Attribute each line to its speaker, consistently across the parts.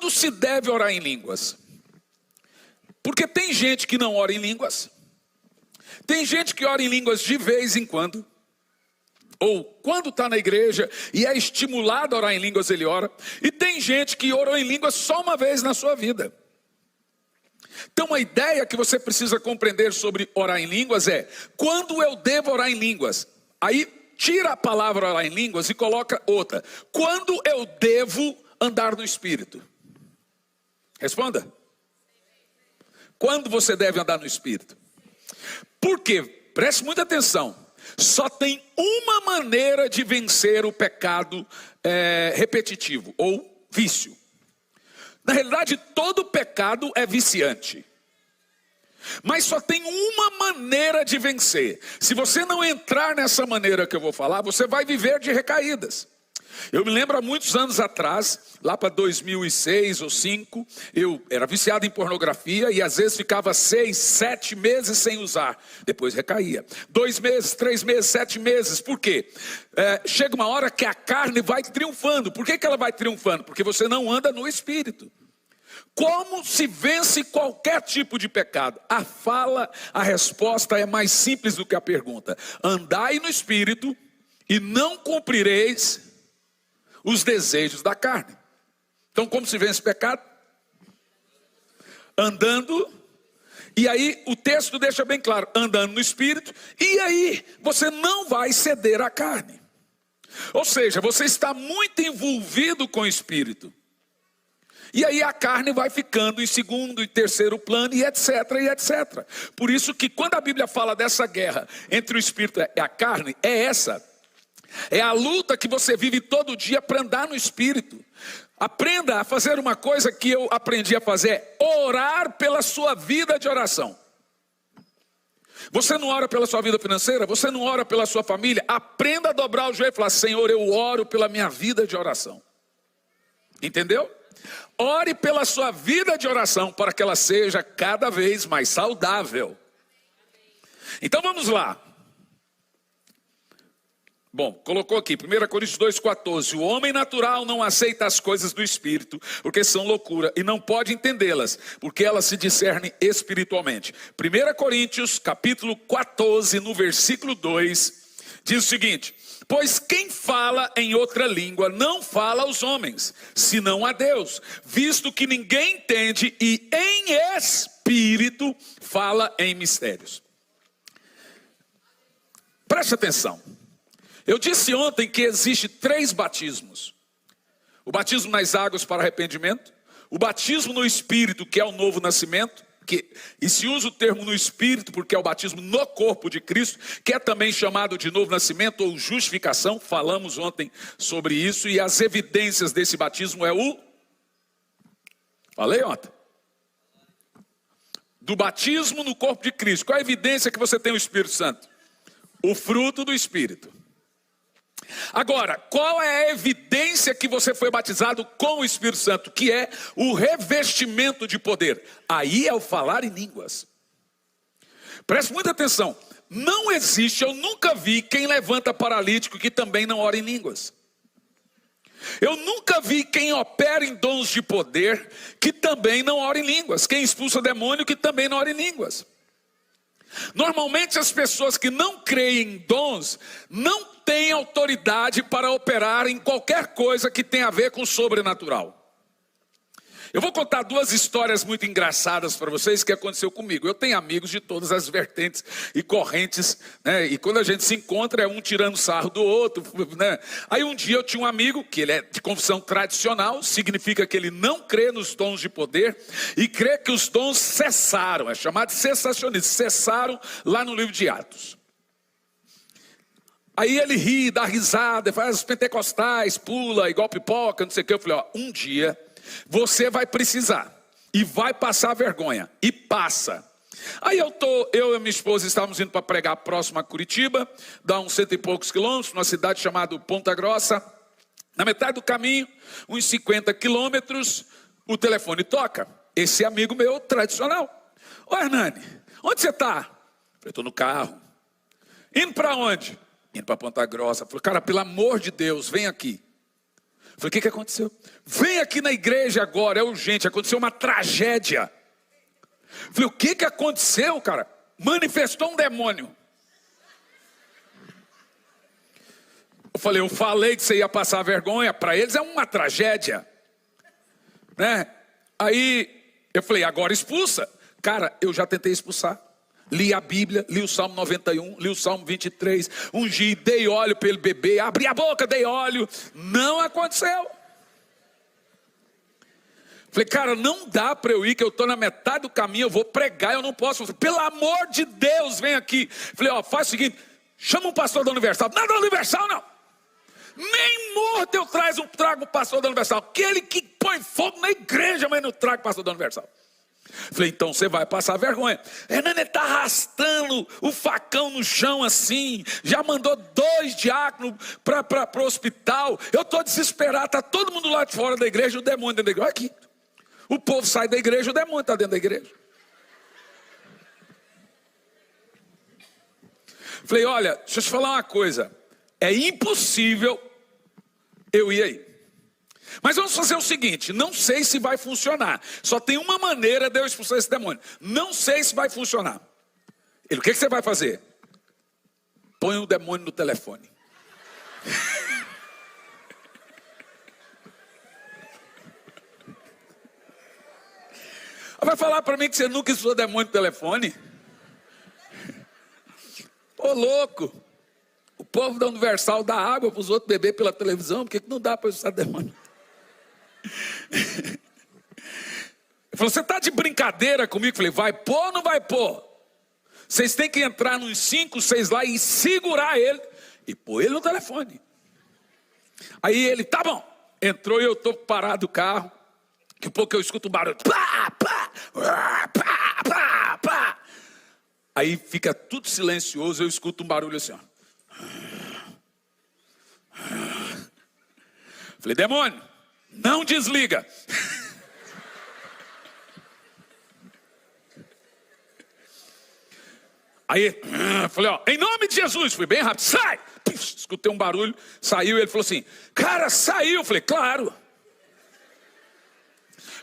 Speaker 1: quando se deve orar em línguas? Porque tem gente que não ora em línguas. Tem gente que ora em línguas de vez em quando. Ou quando está na igreja e é estimulado a orar em línguas, ele ora. E tem gente que orou em línguas só uma vez na sua vida. Então a ideia que você precisa compreender sobre orar em línguas é: quando eu devo orar em línguas? Aí tira a palavra orar em línguas e coloca outra. Quando eu devo andar no Espírito? Responda. Quando você deve andar no Espírito? Por quê? Preste muita atenção. Só tem uma maneira de vencer o pecado repetitivo ou vício. Na realidade, todo pecado é viciante. Mas só tem uma maneira de vencer. Se você não entrar nessa maneira que eu vou falar, você vai viver de recaídas. Eu me lembro há muitos anos atrás, lá para 2006 ou 2005, eu era viciado em pornografia e às vezes ficava 6, 7 meses sem usar. Depois recaía. 2 meses, 3 meses, 7 meses. Por quê? Chega uma hora que a carne vai triunfando. Por que ela vai triunfando? Porque você não anda no Espírito. Como se vence qualquer tipo de pecado? A resposta é mais simples do que a pergunta. Andai no Espírito e não cumprireis os desejos da carne. Então, como se vence o pecado? Andando. E aí o texto deixa bem claro, andando no Espírito. E aí você não vai ceder à carne. Ou seja, você está muito envolvido com o Espírito. E aí a carne vai ficando em segundo e terceiro plano e etc, e etc. Por isso que quando a Bíblia fala dessa guerra entre o Espírito e a carne, é essa. É a luta que você vive todo dia para andar no Espírito. Aprenda a fazer uma coisa que eu aprendi a fazer: orar pela sua vida de oração. Você não ora pela sua vida financeira? Você não ora pela sua família? Aprenda a dobrar o joelho e falar: Senhor, eu oro pela minha vida de oração. Entendeu? Ore pela sua vida de oração para que ela seja cada vez mais saudável. Então vamos lá. Bom, colocou aqui, 1 Coríntios 2,14. O homem natural não aceita as coisas do Espírito, porque são loucura, e não pode entendê-las, porque elas se discernem espiritualmente. 1 Coríntios, capítulo 14, no versículo 2, diz o seguinte: pois quem fala em outra língua não fala aos homens, senão a Deus, visto que ninguém entende, e em espírito fala em mistérios. Preste atenção. Eu disse ontem que existe 3 batismos. O batismo nas águas para arrependimento, o batismo no Espírito, que é o novo nascimento, e se usa o termo no Espírito porque é o batismo no corpo de Cristo, que é também chamado de novo nascimento ou justificação. Falamos ontem sobre isso, e as evidências desse batismo é falei ontem. Do batismo no corpo de Cristo. Qual a evidência que você tem o Espírito Santo? O fruto do Espírito. Agora, qual é a evidência que você foi batizado com o Espírito Santo? Que é o revestimento de poder. Aí é o falar em línguas. Preste muita atenção. Não existe, eu nunca vi quem levanta paralítico que também não ora em línguas. Eu nunca vi quem opera em dons de poder que também não ora em línguas. Quem expulsa demônio que também não ora em línguas. Normalmente as pessoas que não creem em dons não têm autoridade para operar em qualquer coisa que tenha a ver com o sobrenatural. Eu vou contar 2 histórias muito engraçadas para vocês que aconteceu comigo. Eu tenho amigos de todas as vertentes e correntes, né? E quando a gente se encontra é um tirando sarro do outro, né? Aí um dia eu tinha um amigo que ele é de confissão tradicional, significa que ele não crê nos dons de poder e crê que os dons cessaram, é chamado de cessacionismo, cessaram lá no livro de Atos. Aí ele ri, dá risada, faz os pentecostais, pula, igual pipoca, não sei o que. Eu falei, um dia você vai precisar e vai passar vergonha, e passa. Aí eu e minha esposa estávamos indo para pregar próximo a Curitiba, dá uns 100 e poucos quilômetros, numa cidade chamada Ponta Grossa. Na metade do caminho, uns 50 quilômetros, o telefone toca. Esse amigo meu tradicional: ô Hernani, onde você está? Eu estou no carro. Indo para onde? Indo para Ponta Grossa. Falei, cara, pelo amor de Deus, vem aqui. Falei, o que aconteceu? Vem aqui na igreja agora, é urgente, aconteceu uma tragédia. Falei, o que aconteceu, cara? Manifestou um demônio. Eu falei que você ia passar vergonha, para eles é uma tragédia, né? Aí eu falei, agora expulsa. Cara, eu já tentei expulsar. Li a Bíblia, li o Salmo 91, li o Salmo 23, ungi, dei óleo para ele beber, abri a boca, dei óleo. Não aconteceu. Falei, cara, não dá para eu ir, que eu estou na metade do caminho, eu vou pregar, eu não posso. Falei, pelo amor de Deus, vem aqui. Falei, ó, faz o seguinte, chama um pastor da Universal. Não, da Universal não. Nem morto eu trago o pastor da Universal. Aquele que põe fogo na igreja, mas não traga o pastor da Universal. Falei, então você vai passar vergonha. Hernani está arrastando o facão no chão assim. Já mandou 2 diáconos para o hospital. Eu estou desesperado, está todo mundo lá de fora da igreja, o demônio dentro da igreja. Olha aqui. O povo sai da igreja, o demônio está dentro da igreja. Falei, olha, deixa eu te falar uma coisa. É impossível eu ir aí. Mas vamos fazer o seguinte, não sei se vai funcionar. Só tem uma maneira de eu expulsar esse demônio. Não sei se vai funcionar. Ele, o que você vai fazer? Põe o demônio no telefone. Vai falar para mim que você nunca expulsou demônio no telefone? Ô louco. O povo da Universal dá água para os outros beber pela televisão. Por que não dá para expulsar demônio? Ele falou, você está de brincadeira comigo? Eu falei, vai pôr ou não vai pôr? Vocês têm que entrar nos 5, 6 lá e segurar ele e pôr ele no telefone. Aí ele, tá bom. Entrou e eu estou parado do carro. Daqui a pouco eu escuto um barulho. Pá, pá, pá, pá, pá. Aí fica tudo silencioso, eu escuto um barulho assim, ó. Falei, demônio, não desliga. Aí, falei, ó, em nome de Jesus, fui bem rápido, sai! Escutei um barulho, saiu, ele falou assim, cara, saiu. Falei, claro.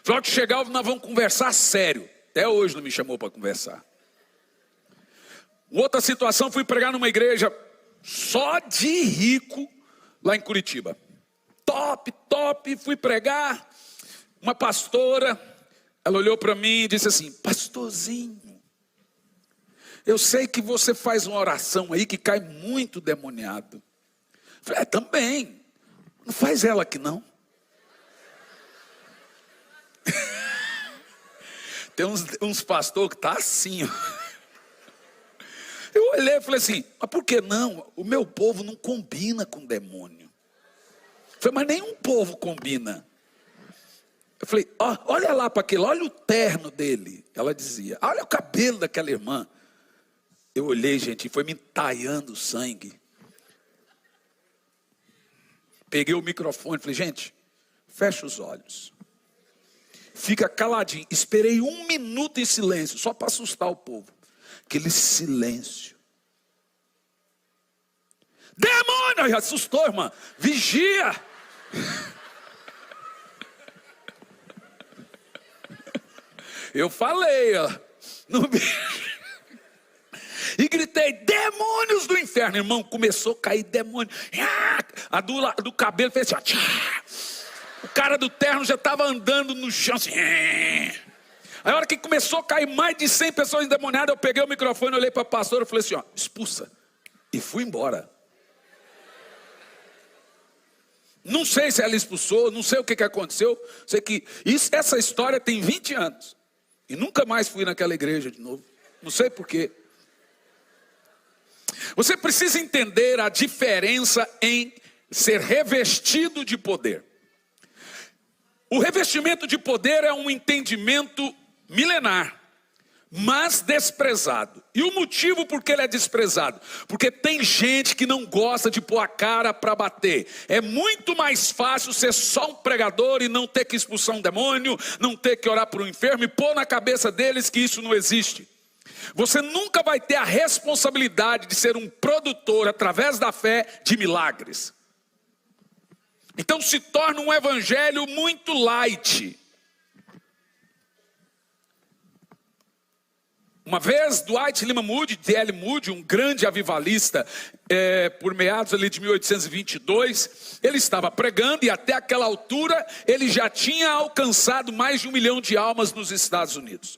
Speaker 1: Falei, que chegar, nós vamos conversar sério. Até hoje não me chamou para conversar. Outra situação, fui pregar numa igreja só de rico, lá em Curitiba. Top, fui pregar. Uma pastora, ela olhou para mim e disse assim, pastorzinho, eu sei que você faz uma oração aí que cai muito demoniado. Falei, também, não faz ela aqui não. Tem uns pastores que tá assim, ó. Eu olhei e falei assim, mas por que não? O meu povo não combina com demônio. Eu falei, mas nenhum povo combina. Eu falei, olha lá para aquele, olha o terno dele. Ela dizia, olha o cabelo daquela irmã. Eu olhei, gente, e foi me entaiando o sangue. Peguei o microfone e falei, gente, fecha os olhos. Fica caladinho. Esperei 1 minuto em silêncio, só para assustar o povo. Aquele silêncio. Demônio! Assustou, irmã. Vigia. Eu falei, ó. E gritei, demônios do inferno. Irmão, começou a cair demônio. A do cabelo fez assim, ó. O cara do terno já estava andando no chão assim. Aí a hora que começou a cair mais de 100 pessoas endemoniadas, eu peguei o microfone, olhei para a pastora e falei assim, ó, expulsa. E fui embora. Não sei se ela expulsou, não sei o que aconteceu. Sei que essa história tem 20 anos. E nunca mais fui naquela igreja de novo. Não sei por quê. Você precisa entender a diferença em ser revestido de poder. O revestimento de poder é um entendimento milenar, mas desprezado. E o motivo por que ele é desprezado? Porque tem gente que não gosta de pôr a cara para bater. É muito mais fácil ser só um pregador e não ter que expulsar um demônio, não ter que orar por um enfermo e pôr na cabeça deles que isso não existe. Você nunca vai ter a responsabilidade de ser um produtor, através da fé, de milagres. Então se torna um evangelho muito light. Uma vez, Dwight Lyman Moody, D.L. Moody, um grande avivalista, por meados ali de 1822, ele estava pregando e até aquela altura ele já tinha alcançado mais de 1 milhão de almas nos Estados Unidos.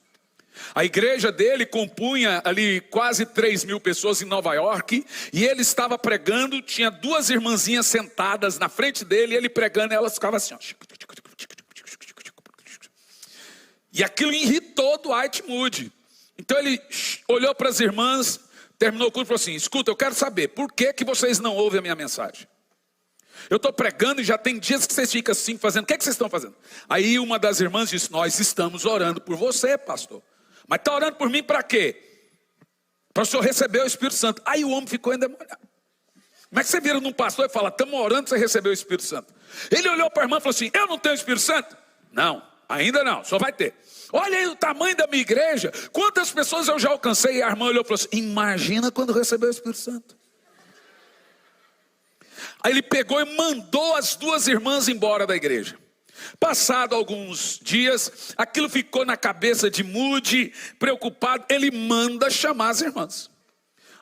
Speaker 1: A igreja dele compunha ali quase 3.000 pessoas em Nova York, e ele estava pregando, tinha 2 irmãzinhas sentadas na frente dele, e ele pregando, e elas ficavam assim, ó. E aquilo irritou Dwight Moody. Então ele olhou para as irmãs, terminou o culto e falou assim: escuta, eu quero saber, por que vocês não ouvem a minha mensagem? Eu estou pregando e já tem dias que vocês ficam assim fazendo, o que vocês estão fazendo? Aí uma das irmãs disse: nós estamos orando por você, pastor. Mas está orando por mim para quê? Para o senhor receber o Espírito Santo. Aí o homem ficou endemoniado. Como é que você vira num pastor e fala: estamos orando para você receber o Espírito Santo? Ele olhou para a irmã e falou assim: eu não tenho o Espírito Santo? Não, ainda não, só vai ter. Olha aí o tamanho da minha igreja, quantas pessoas eu já alcancei. E a irmã olhou e falou assim: imagina quando receber o Espírito Santo. Aí ele pegou e mandou as 2 irmãs embora da igreja. Passado alguns dias, aquilo ficou na cabeça de Moody, preocupado, ele manda chamar as irmãs.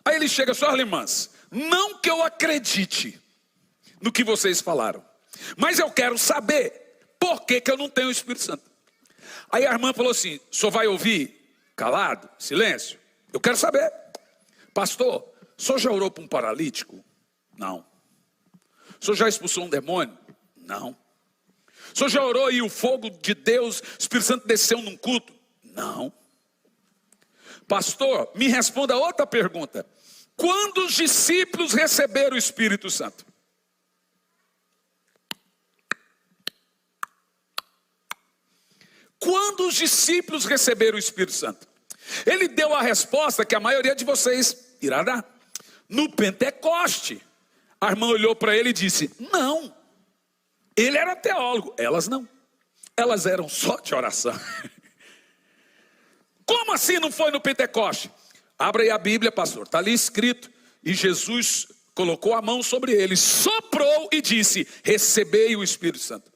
Speaker 1: Aí ele chega: senhoras irmãs, não que eu acredite no que vocês falaram, mas eu quero saber por que eu não tenho o Espírito Santo. Aí a irmã falou assim: o senhor vai ouvir? Calado, silêncio. Eu quero saber. Pastor, o senhor já orou para um paralítico? Não. O senhor já expulsou um demônio? Não. O senhor já orou e o fogo de Deus, o Espírito Santo desceu num culto? Não. Pastor, me responda outra pergunta: quando os discípulos receberam o Espírito Santo? Quando os discípulos receberam o Espírito Santo? Ele deu a resposta que a maioria de vocês irá dar: no Pentecoste. A irmã olhou para ele e disse: não. Ele era teólogo, elas não. Elas eram só de oração. Como assim não foi no Pentecoste? Abra aí a Bíblia, pastor, está ali escrito. E Jesus colocou a mão sobre ele, soprou e disse: recebei o Espírito Santo.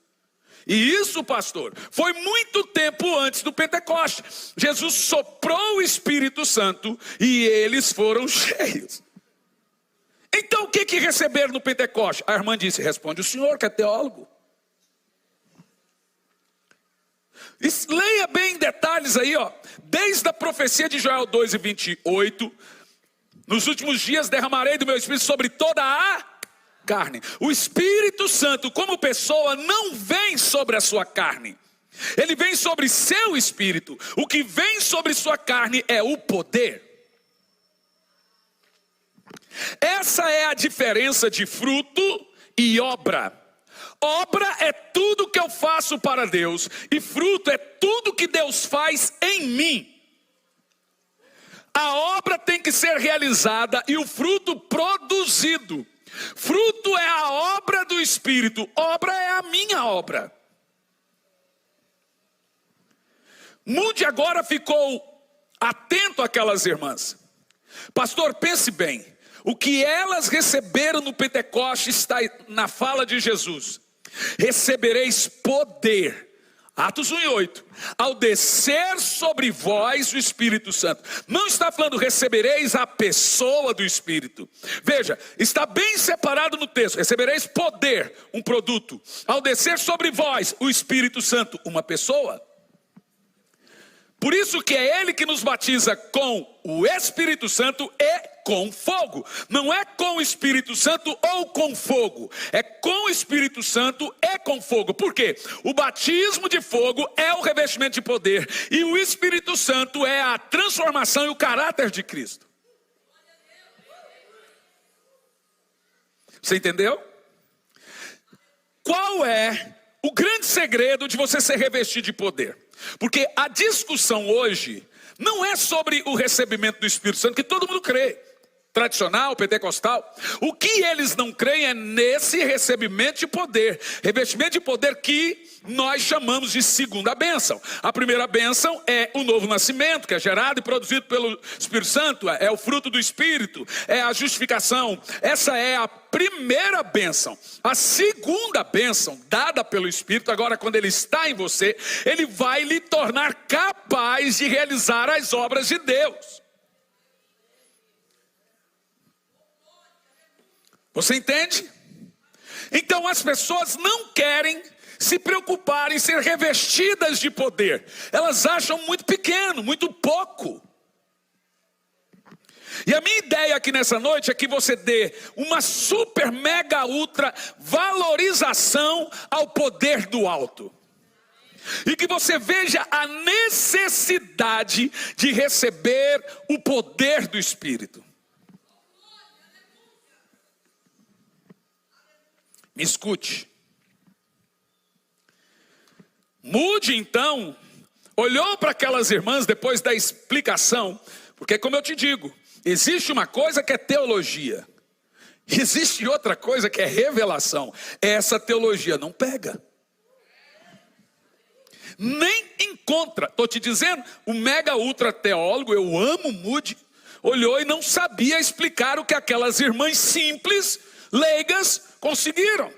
Speaker 1: E isso, pastor, foi muito tempo antes do Pentecoste. Jesus soprou o Espírito Santo e eles foram cheios. Então o que receberam no Pentecoste? A irmã disse: responde o senhor que é teólogo. Leia bem em detalhes aí, ó. Desde a profecia de Joel 2:28, nos últimos dias derramarei do meu Espírito sobre toda a carne. O Espírito Santo como pessoa não vem sobre a sua carne, ele vem sobre seu espírito. O que vem sobre sua carne é o poder. Essa é a diferença de fruto e obra. Obra é tudo que eu faço para Deus, e fruto é tudo que Deus faz em mim. A obra tem que ser realizada e o fruto produzido. Fruto é a obra do Espírito, obra é a minha obra. Moody agora ficou atento àquelas irmãs. Pastor, pense bem, o que elas receberam no Pentecoste está na fala de Jesus: recebereis poder. Atos 1:8, ao descer sobre vós o Espírito Santo. Não está falando recebereis a pessoa do Espírito. Veja, está bem separado no texto: recebereis poder, um produto. Ao descer sobre vós o Espírito Santo, uma pessoa. Por isso que é Ele que nos batiza com o Espírito Santo e com fogo. Não é com o Espírito Santo ou com fogo. É com o Espírito Santo e com fogo. Por quê? O batismo de fogo é o revestimento de poder. E o Espírito Santo é a transformação e o caráter de Cristo. Você entendeu? Qual é o grande segredo de você ser revestido de poder? Porque a discussão hoje não é sobre o recebimento do Espírito Santo, que todo mundo crê. tradicional, pentecostal. O que eles não creem é nesse recebimento de poder. Revestimento de poder que nós chamamos de segunda bênção. A primeira bênção é o novo nascimento, que é gerado e produzido pelo Espírito Santo. É o fruto do Espírito, é a justificação. Essa é a primeira bênção. A segunda bênção, dada pelo Espírito, agora quando ele está em você, ele vai lhe tornar capaz de realizar as obras de Deus. Você entende? Então as pessoas não querem se preocupar em ser revestidas de poder. Elas acham muito pequeno, muito pouco. E a minha ideia aqui nessa noite é que você dê uma super, mega, ultra valorização ao poder do alto. E que você veja a necessidade de receber o poder do Espírito. Me escute. Moody, então, olhou para aquelas irmãs depois da explicação, porque como eu te digo, existe uma coisa que é teologia, existe outra coisa que é revelação. Essa teologia não pega, nem encontra. Estou te dizendo, o mega ultra teólogo, eu amo Moody, olhou e não sabia explicar o que aquelas irmãs simples, leigas, conseguiram.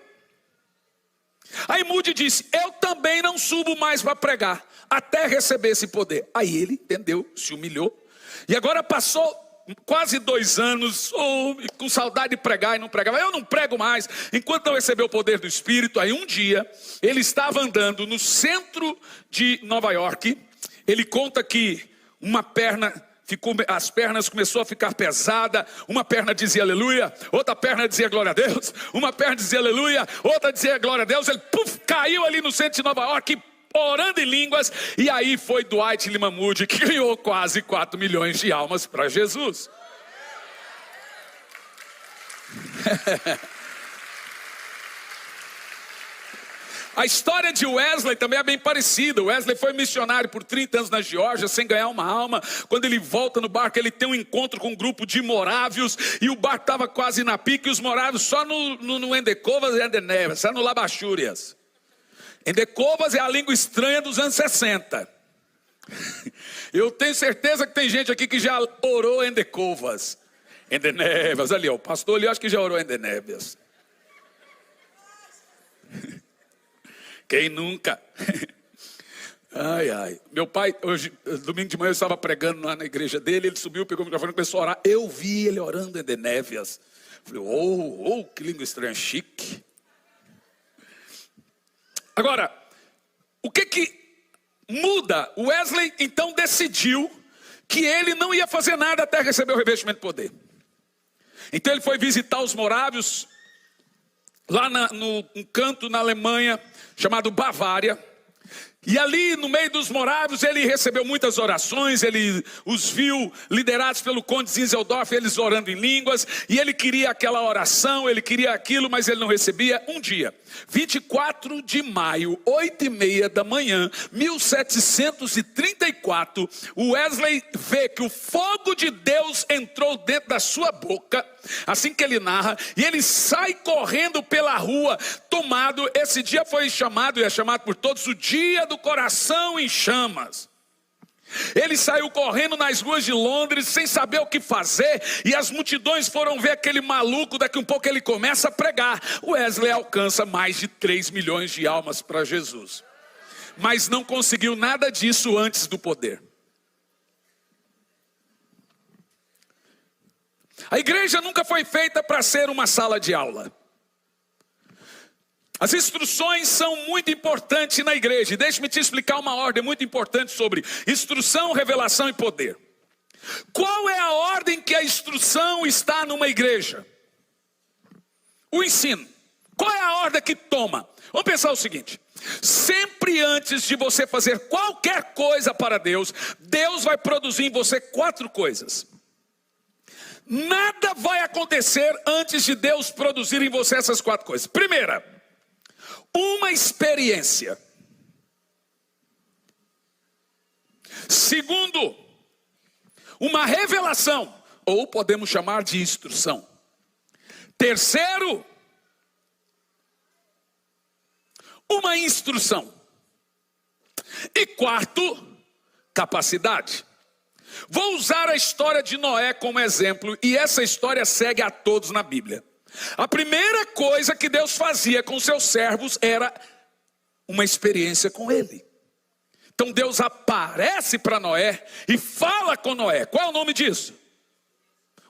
Speaker 1: Aí Moody disse, eu também não subo mais para pregar, até receber esse poder. Aí ele entendeu, se humilhou, e agora passou quase 2 anos, com saudade de pregar e não pregava. Eu não prego mais, enquanto não recebeu o poder do Espírito. Aí um dia, ele estava andando no centro de Nova York, ele conta que uma perna as pernas começou a ficar pesada, uma perna dizia aleluia, outra perna dizia glória a Deus, uma perna dizia aleluia, outra dizia glória a Deus, ele caiu ali no centro de Nova York, orando em línguas, e aí foi Dwight Lyman Moody que ganhou quase 4 milhões de almas para Jesus. A história de Wesley também é bem parecida. Wesley foi missionário por 30 anos na Geórgia, sem ganhar uma alma. Quando ele volta no barco, ele tem um encontro com um grupo de morávios, e o barco estava quase na pique, e os morávios só no Endecovas e Endenévias, só no Labachúrias. Endecovas é a língua estranha dos anos 60. Eu tenho certeza que tem gente aqui que já orou Endecovas. Endenévias, ali ó, o pastor ali acho que já orou Endenévias. Quem nunca? Ai, ai. Meu pai, hoje, domingo de manhã, eu estava pregando lá na igreja dele. Ele subiu, pegou o microfone e começou a orar. Eu vi ele orando em Endenévias. Falei, que língua estranha, chique. Agora, o que muda? O Wesley, então, decidiu que ele não ia fazer nada até receber o revestimento de poder. Então, ele foi visitar os morávios, lá num canto na Alemanha, chamado Bavária. E ali no meio dos morávios ele recebeu muitas orações, ele os viu liderados pelo conde Zinzeldorf, eles orando em línguas, e ele queria aquela oração, ele queria aquilo, mas ele não recebia. Um dia, 24 de maio, 8h30 da manhã, 1734, o Wesley vê que o fogo de Deus entrou dentro da sua boca, assim que ele narra, e ele sai correndo pela rua, tomado. Esse dia foi chamado, e é chamado por todos, o dia do coração em chamas. Ele saiu correndo nas ruas de Londres sem saber o que fazer, e as multidões foram ver aquele maluco. Daqui um pouco ele começa a pregar. Wesley alcança mais de 3 milhões de almas para Jesus, mas não conseguiu nada disso antes do poder. A igreja nunca foi feita para ser uma sala de aula. As instruções são muito importantes na igreja. E deixe-me te explicar uma ordem muito importante sobre instrução, revelação e poder. Qual é a ordem que a instrução está numa igreja? O ensino. Qual é a ordem que toma? Vamos pensar o seguinte: sempre antes de você fazer qualquer coisa para Deus, Deus vai produzir em você 4 coisas. Nada vai acontecer antes de Deus produzir em você essas 4 coisas. Primeira, uma experiência. Segundo, uma revelação. ou podemos chamar de instrução. Terceiro, uma instrução. E quarto, capacidade. Vou usar a história de Noé como exemplo, e essa história segue a todos na Bíblia. A primeira coisa que Deus fazia com seus servos era uma experiência com ele. Então Deus aparece para Noé e fala com Noé. Qual é o nome disso?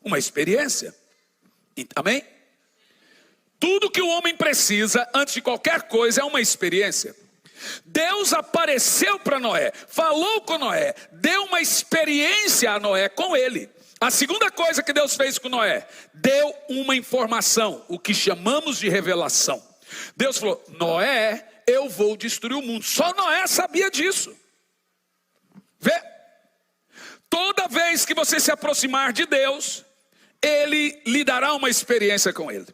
Speaker 1: Uma experiência. Amém? Tudo que o homem precisa antes de qualquer coisa é uma experiência. Deus apareceu para Noé, falou com Noé, deu uma experiência a Noé com ele. A segunda coisa que Deus fez com Noé, deu uma informação, o que chamamos de revelação. Deus falou: Noé, eu vou destruir o mundo. Só Noé sabia disso. Vê? Toda vez que você se aproximar de Deus, Ele lhe dará uma experiência com Ele.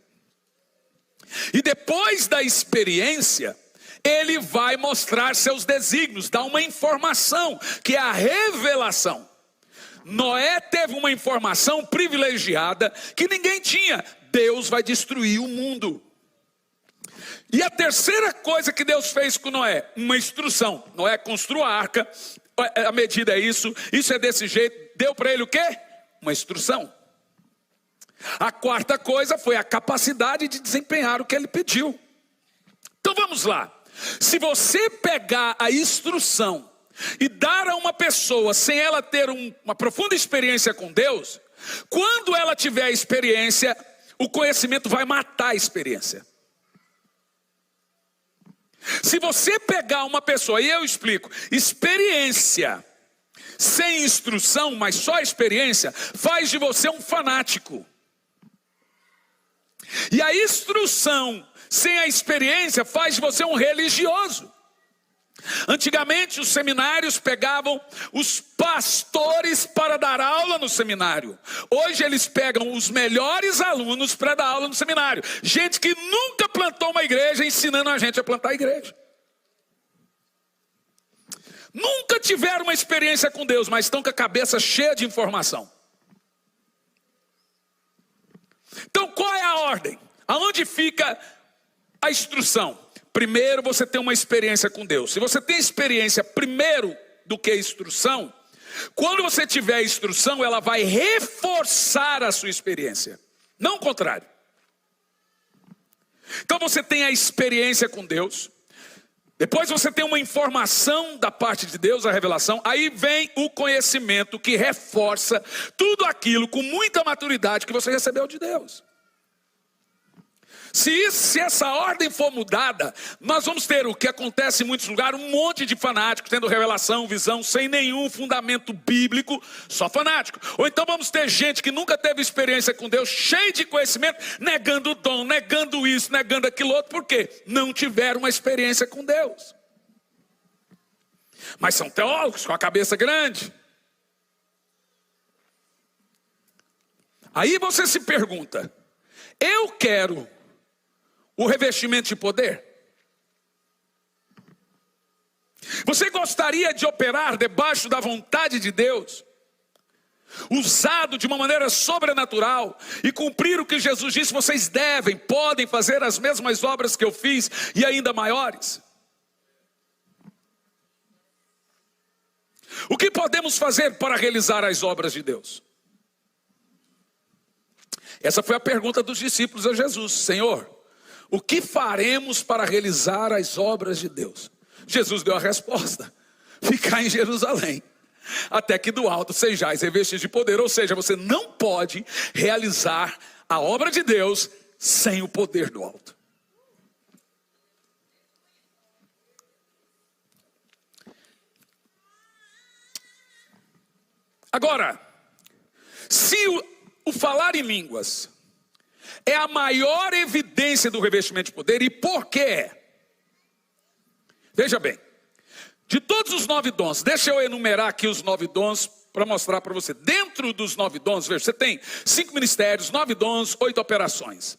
Speaker 1: E depois da experiência, Ele vai mostrar seus desígnios, dar uma informação, que é a revelação. Noé teve uma informação privilegiada que ninguém tinha. Deus vai destruir o mundo. E a terceira coisa que Deus fez com Noé, uma instrução. Noé construiu a arca, a medida é isso é desse jeito. Deu para ele o quê? Uma instrução. A quarta coisa foi a capacidade de desempenhar o que ele pediu. Então vamos lá. Se você pegar a instrução e dar a uma pessoa sem ela ter uma profunda experiência com Deus, quando ela tiver a experiência, o conhecimento vai matar a experiência. Se você pegar uma pessoa, e eu explico, experiência sem instrução, mas só experiência, faz de você um fanático. E a instrução sem a experiência faz de você um religioso. Antigamente os seminários pegavam os pastores para dar aula no seminário. Hoje eles pegam os melhores alunos para dar aula no seminário. Gente que nunca plantou uma igreja ensinando a gente a plantar a igreja. Nunca tiveram uma experiência com Deus, mas estão com a cabeça cheia de informação. Então qual é a ordem? Aonde fica a instrução? Primeiro você tem uma experiência com Deus. Se você tem experiência primeiro do que a instrução, quando você tiver a instrução, ela vai reforçar a sua experiência, não o contrário. Então você tem a experiência com Deus, depois você tem uma informação da parte de Deus, a revelação, aí vem o conhecimento que reforça tudo aquilo com muita maturidade que você recebeu de Deus. Se essa ordem for mudada, nós vamos ter o que acontece em muitos lugares, um monte de fanáticos tendo revelação, visão, sem nenhum fundamento bíblico, só fanático. Ou então vamos ter gente que nunca teve experiência com Deus, cheio de conhecimento, negando o dom, negando isso, negando aquilo outro. Por quê? Não tiveram uma experiência com Deus. Mas são teólogos com a cabeça grande. Aí você se pergunta, eu quero o revestimento de poder? Você gostaria de operar debaixo da vontade de Deus, usado de uma maneira sobrenatural e cumprir o que Jesus disse? Vocês podem fazer as mesmas obras que eu fiz e ainda maiores. O que podemos fazer para realizar as obras de Deus? Essa foi a pergunta dos discípulos a Jesus. Senhor, o que faremos para realizar as obras de Deus? Jesus deu a resposta: ficar em Jerusalém, até que do alto sejais revestidos de poder. Ou seja, você não pode realizar a obra de Deus sem o poder do alto. Agora, se o falar em línguas é a maior evidência do revestimento de poder, e por que é? Veja bem, de todos os 9 dons, deixa eu enumerar aqui os 9 dons para mostrar para você. Dentro dos 9 dons, veja, você tem 5 ministérios, 9 dons, 8 operações.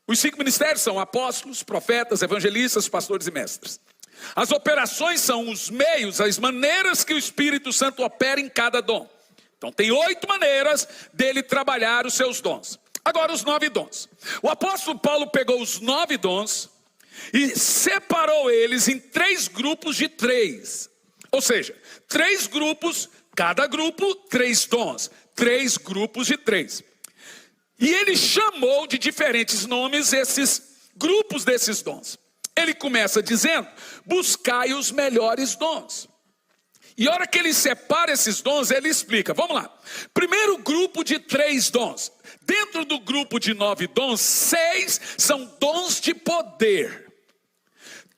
Speaker 1: Os 5 ministérios são apóstolos, profetas, evangelistas, pastores e mestres. As operações são os meios, as maneiras que o Espírito Santo opera em cada dom. Então tem 8 maneiras dele trabalhar os seus dons. Agora os 9 dons. O apóstolo Paulo pegou os 9 dons e separou eles em 3 grupos de 3. Ou seja, 3 grupos, cada grupo 3 dons. 3 grupos de 3. E ele chamou de diferentes nomes esses grupos desses dons. Ele começa dizendo: buscai os melhores dons. E a hora que ele separa esses dons, ele explica. Vamos lá. Primeiro grupo de 3 dons. Dentro do grupo de 9 dons, 6 são dons de poder.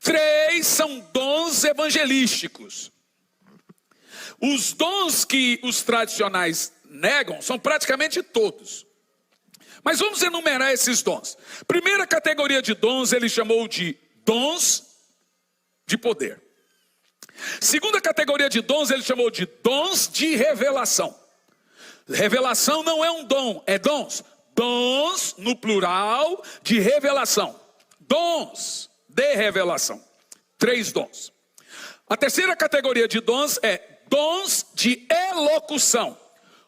Speaker 1: 3 são dons evangelísticos. Os dons que os tradicionais negam são praticamente todos. Mas vamos enumerar esses dons. Primeira categoria de dons ele chamou de dons de poder. Segunda categoria de dons ele chamou de dons de revelação. Revelação não é um dom, é dons. Dons no plural de revelação. Dons de revelação. 3 dons. A terceira categoria de dons é dons de elocução.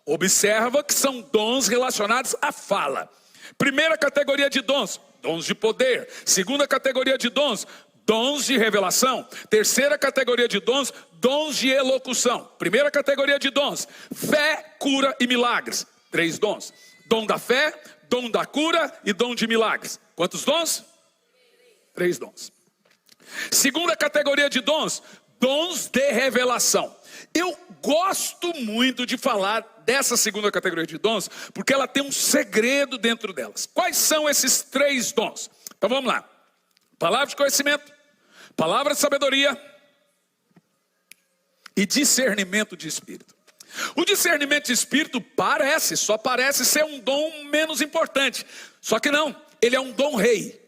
Speaker 1: Observa que são dons relacionados à fala. Primeira categoria de dons, dons de poder. Segunda categoria de dons, dons de revelação. Terceira categoria de dons, dons de elocução. Primeira categoria de dons, fé, cura e milagres. 3 dons. Dom da fé, dom da cura e dom de milagres. Quantos dons? 3 dons. Segunda categoria de dons, dons de revelação. Eu gosto muito de falar dessa segunda categoria de dons, porque ela tem um segredo dentro delas. Quais são esses 3 dons? Então vamos lá. Palavra de conhecimento, palavra de sabedoria e discernimento de espírito. O discernimento de espírito só parece ser um dom menos importante. Só que não, ele é um dom rei.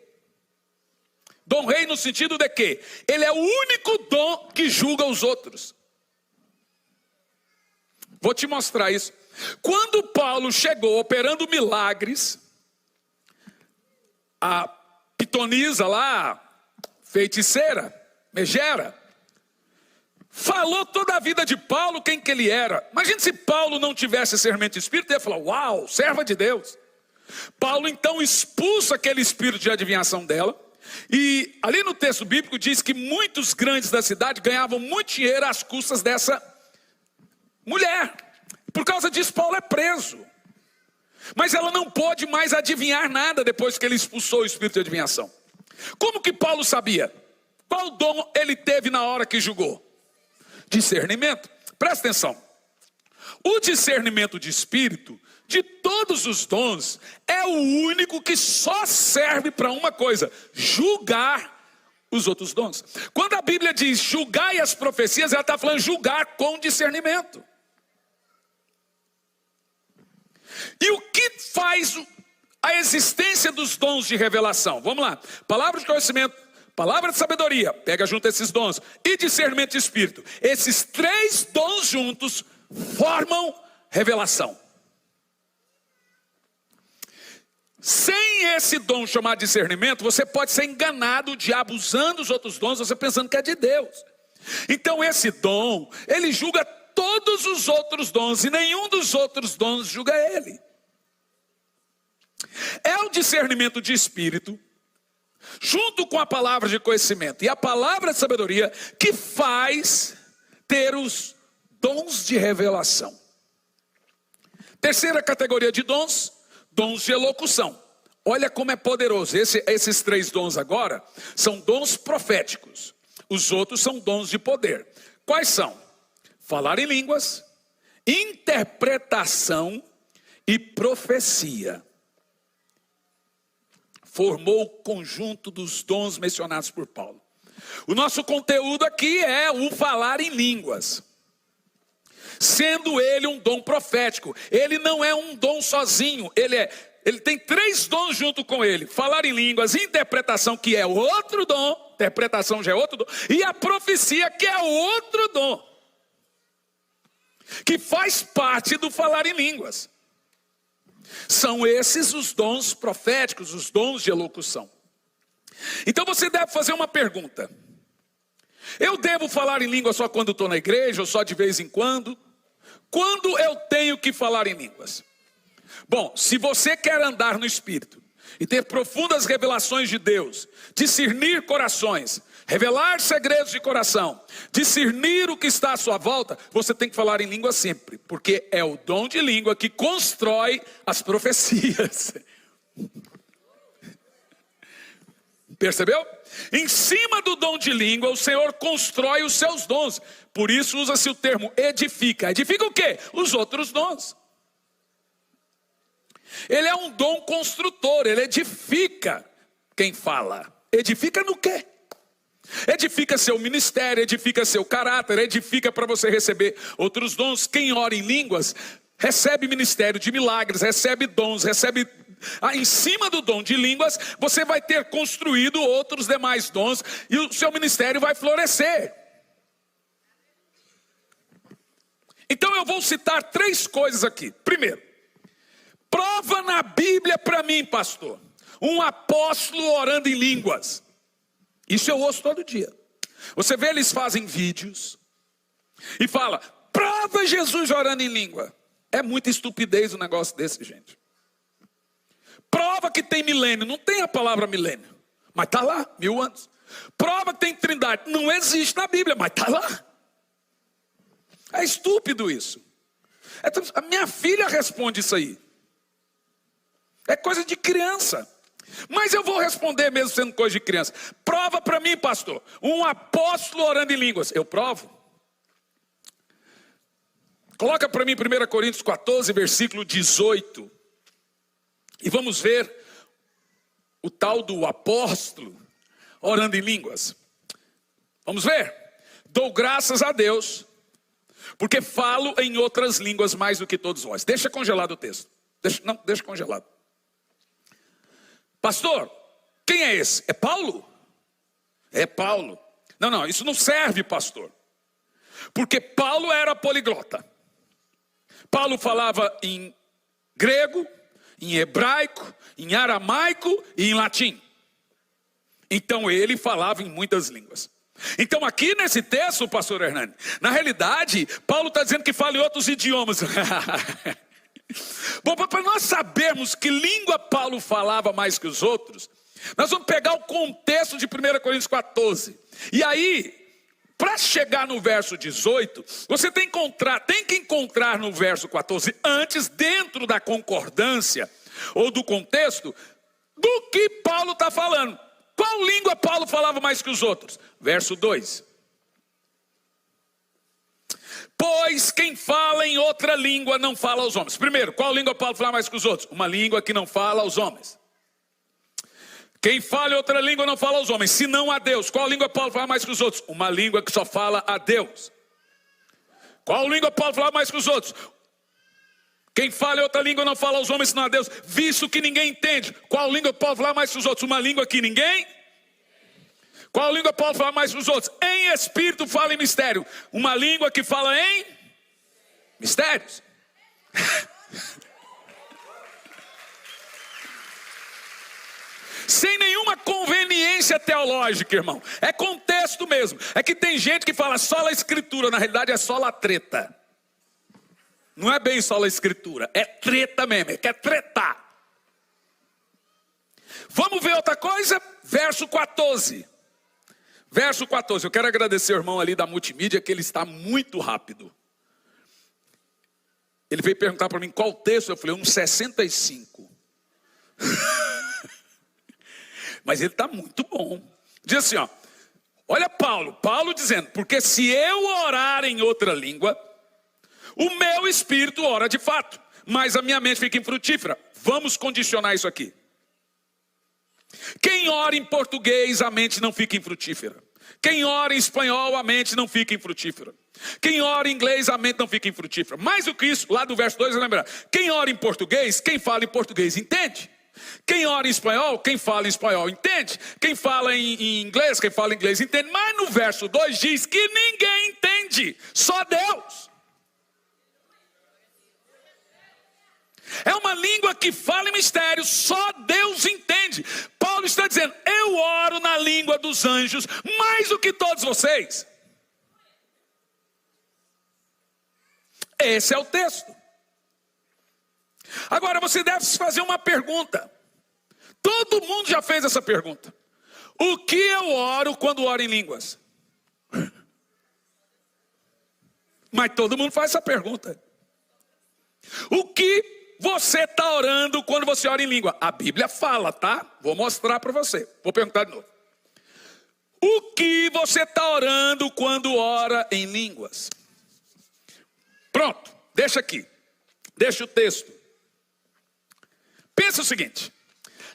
Speaker 1: Dom rei no sentido de que ele é o único dom que julga os outros. Vou te mostrar isso. Quando Paulo chegou operando milagres, a pitonisa lá, feiticeira, megera, falou toda a vida de Paulo quem que ele era. Imagina se Paulo não tivesse discernimento de espírito, ele ia falar: uau, serva de Deus. Paulo então expulsa aquele espírito de adivinhação dela. E ali no texto bíblico diz que muitos grandes da cidade ganhavam muito dinheiro às custas dessa mulher. Por causa disso Paulo é preso. Mas ela não pôde mais adivinhar nada depois que ele expulsou o espírito de adivinhação. Como que Paulo sabia? Qual dom ele teve na hora que julgou? Discernimento. Presta atenção. O discernimento de espírito, de todos os dons, é o único que só serve para uma coisa: julgar os outros dons. Quando a Bíblia diz julgai as profecias, ela está falando julgar com discernimento. E o que faz a existência dos dons de revelação? Vamos lá. Palavra de conhecimento, palavra de sabedoria, pega junto esses dons, e discernimento de espírito. Esses 3 dons juntos formam revelação. Sem esse dom chamado discernimento, você pode ser enganado, o diabo usando os outros dons, você pensando que é de Deus. Então esse dom, ele julga todos os outros dons, e nenhum dos outros dons julga ele. É o discernimento de espírito, junto com a palavra de conhecimento e a palavra de sabedoria, que faz ter os dons de revelação. Terceira categoria de dons, dons de elocução. Olha como é poderoso. Esses 3 dons agora são dons proféticos. Os outros são dons de poder. Quais são? Falar em línguas, interpretação e profecia. Formou o conjunto dos dons mencionados por Paulo. O nosso conteúdo aqui é o falar em línguas. Sendo ele um dom profético. Ele não é um dom sozinho. Ele tem 3 dons junto com ele. Falar em línguas, interpretação, que é outro dom. Interpretação já é outro dom. E a profecia, que é outro dom. Que faz parte do falar em línguas. São esses os dons proféticos, os dons de elocução. Então você deve fazer uma pergunta: eu devo falar em língua só quando estou na igreja, ou só de vez em quando? Quando eu tenho que falar em línguas? Bom, se você quer andar no Espírito e ter profundas revelações de Deus, discernir corações, revelar segredos de coração, discernir o que está à sua volta, você tem que falar em língua sempre, porque é o dom de língua que constrói as profecias. Percebeu? Em cima do dom de língua, o Senhor constrói os seus dons. Por isso usa-se o termo edifica. Edifica o quê? Os outros dons. Ele é um dom construtor, ele edifica quem fala. Edifica no quê? Edifica seu ministério, edifica seu caráter, edifica para você receber outros dons. Quem ora em línguas, recebe ministério de milagres, recebe dons, recebe... em cima do dom de línguas, você vai ter construído outros demais dons e o seu ministério vai florescer. Então eu vou citar 3 coisas aqui. Primeiro, prova na Bíblia para mim, pastor, um apóstolo orando em línguas. Isso eu ouço todo dia. Você vê, eles fazem vídeos e fala, prova Jesus orando em língua. É muita estupidez um negócio desse, gente. Prova que tem milênio, não tem a palavra milênio, mas está lá, 1000 anos. Prova que tem trindade, não existe na Bíblia, mas está lá. É estúpido isso. A minha filha responde isso aí. É coisa de criança. Mas eu vou responder mesmo sendo coisa de criança. Prova para mim, pastor, um apóstolo orando em línguas. Eu provo. Coloca para mim 1 Coríntios 14, versículo 18. E vamos ver o tal do apóstolo orando em línguas. Vamos ver? Dou graças a Deus, porque falo em outras línguas mais do que todos vós. Deixa congelado o texto. Deixa congelado. Pastor, quem é esse? É Paulo? É Paulo. Não, isso não serve, pastor. Porque Paulo era poliglota. Paulo falava em grego, em hebraico, em aramaico e em latim. Então ele falava em muitas línguas. Então aqui nesse texto, pastor Hernani, na realidade, Paulo está dizendo que fala em outros idiomas. Bom, para nós sabermos que língua Paulo falava mais que os outros, nós vamos pegar o contexto de 1 Coríntios 14. E aí, para chegar no verso 18, você tem que encontrar no verso 14, antes, dentro da concordância, ou do contexto, do que Paulo está falando. Qual língua Paulo falava mais que os outros? Verso 2. Pois quem fala em outra língua não fala aos homens. Primeiro, qual língua Paulo fala mais que os outros? Uma língua que não fala aos homens. Quem fala em outra língua não fala aos homens, senão a Deus. Qual língua Paulo fala mais que os outros? Uma língua que só fala a Deus. Qual língua Paulo fala mais que os outros? Quem fala em outra língua não fala aos homens, senão a Deus, visto que ninguém entende. Qual língua Paulo fala mais que os outros? Uma língua que ninguém... Qual língua Paulo fala mais que os outros? Em espírito fala em mistério. Uma língua que fala em mistérios. Sem nenhuma conveniência teológica, irmão. É contexto mesmo. É que tem gente que fala só a escritura. Na realidade é só a treta. Não é bem só a escritura. É treta mesmo. É que é tretar. Vamos ver outra coisa? Verso 14. Verso 14, eu quero agradecer o irmão ali da multimídia, que ele está muito rápido. Ele veio perguntar para mim qual texto, eu falei, 65. Mas ele está muito bom. Diz assim, ó, olha Paulo dizendo, porque se eu orar em outra língua, o meu espírito ora de fato, mas a minha mente fica infrutífera. Vamos condicionar isso aqui. Quem ora em português, a mente não fica infrutífera. Quem ora em espanhol, a mente não fica infrutífera. Quem ora em inglês, a mente não fica infrutífera. Mais do que isso, lá do verso 2, lembra? Quem ora em português, quem fala em português entende. Quem ora em espanhol, quem fala em espanhol entende. Quem fala em inglês, quem fala em inglês entende. Mas no verso 2 diz que ninguém entende, só Deus. É uma língua que fala em mistério, só Deus entende. Paulo está dizendo, eu oro na língua dos anjos mais do que todos vocês. Esse é o texto. Agora você deve se fazer uma pergunta. Todo mundo já fez essa pergunta. O que eu oro quando oro em línguas? Mas todo mundo faz essa pergunta. O que você está orando quando você ora em língua? A Bíblia fala, tá? Vou mostrar para você. Vou perguntar de novo. O que você está orando quando ora em línguas? Pronto, deixa aqui. Deixa o texto. Pensa o seguinte.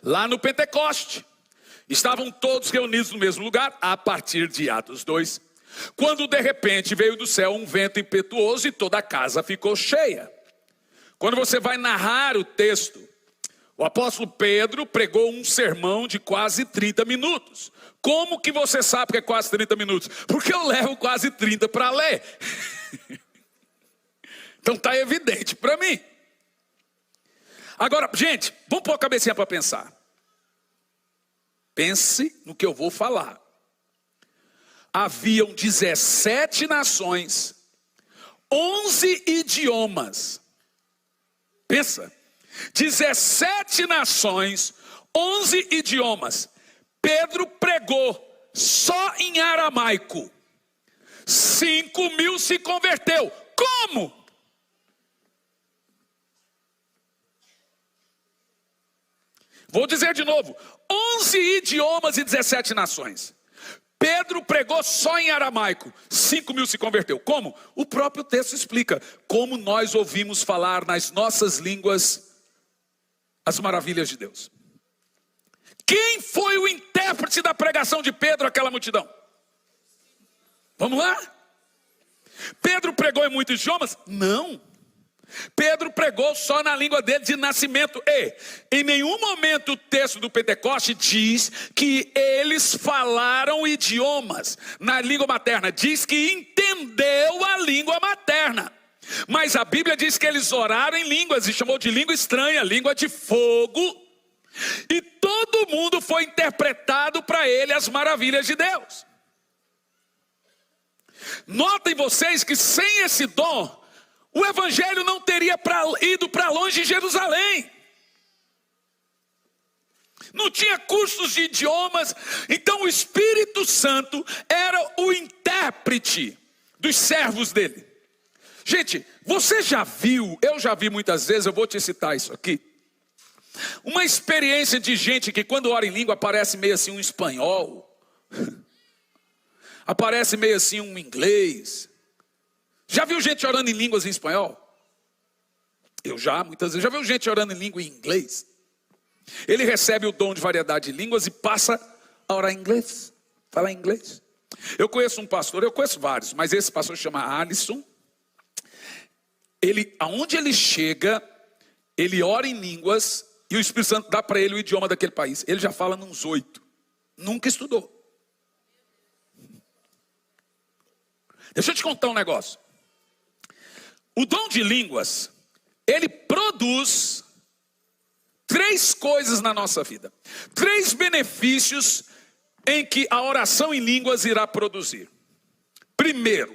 Speaker 1: Lá no Pentecoste, estavam todos reunidos no mesmo lugar, a partir de Atos 2. Quando de repente veio do céu um vento impetuoso e toda a casa ficou cheia. Quando você vai narrar o texto, o apóstolo Pedro pregou um sermão de quase 30 minutos. Como que você sabe que é quase 30 minutos? Porque eu levo quase 30 para ler. Então está evidente para mim. Agora, gente, vamos pôr a cabecinha para pensar. Pense no que eu vou falar. Haviam 17 nações, 11 idiomas. Pensa, 17 nações, 11 idiomas. Pedro pregou só em aramaico. 5.000 se converteu. Como? Vou dizer de novo, 11 idiomas e 17 nações. Pedro pregou só em aramaico, 5.000 se converteu. Como? O próprio texto explica. Como nós ouvimos falar nas nossas línguas as maravilhas de Deus. Quem foi o intérprete da pregação de Pedro àquela multidão? Vamos lá? Pedro pregou em muitos idiomas? Não. Pedro pregou só na língua dele de nascimento. E em nenhum momento o texto do Pentecoste diz que eles falaram idiomas na língua materna. Diz que entendeu a língua materna. Mas a Bíblia diz que eles oraram em línguas e chamou de língua estranha, língua de fogo. E todo mundo foi interpretado para ele as maravilhas de Deus. Notem vocês que sem esse dom, o evangelho não teria ido para longe de Jerusalém. Não tinha cursos de idiomas. Então o Espírito Santo era o intérprete dos servos dele. Gente, você já viu, eu já vi muitas vezes, eu vou te citar isso aqui. Uma experiência de gente que quando ora em língua aparece meio assim um espanhol. Aparece meio assim um inglês. Já viu gente orando em línguas em espanhol? Eu já, muitas vezes. Já viu gente orando em língua em inglês? Ele recebe o dom de variedade de línguas e passa a orar em inglês. Falar em inglês. Eu conheço um pastor, eu conheço vários, mas esse pastor se chama Alisson. Aonde ele chega, ele ora em línguas e o Espírito Santo dá para ele o idioma daquele país. Ele já fala nos 8. Nunca estudou. Deixa eu te contar um negócio. O dom de línguas, ele produz 3 coisas na nossa vida. 3 benefícios em que a oração em línguas irá produzir. Primeiro,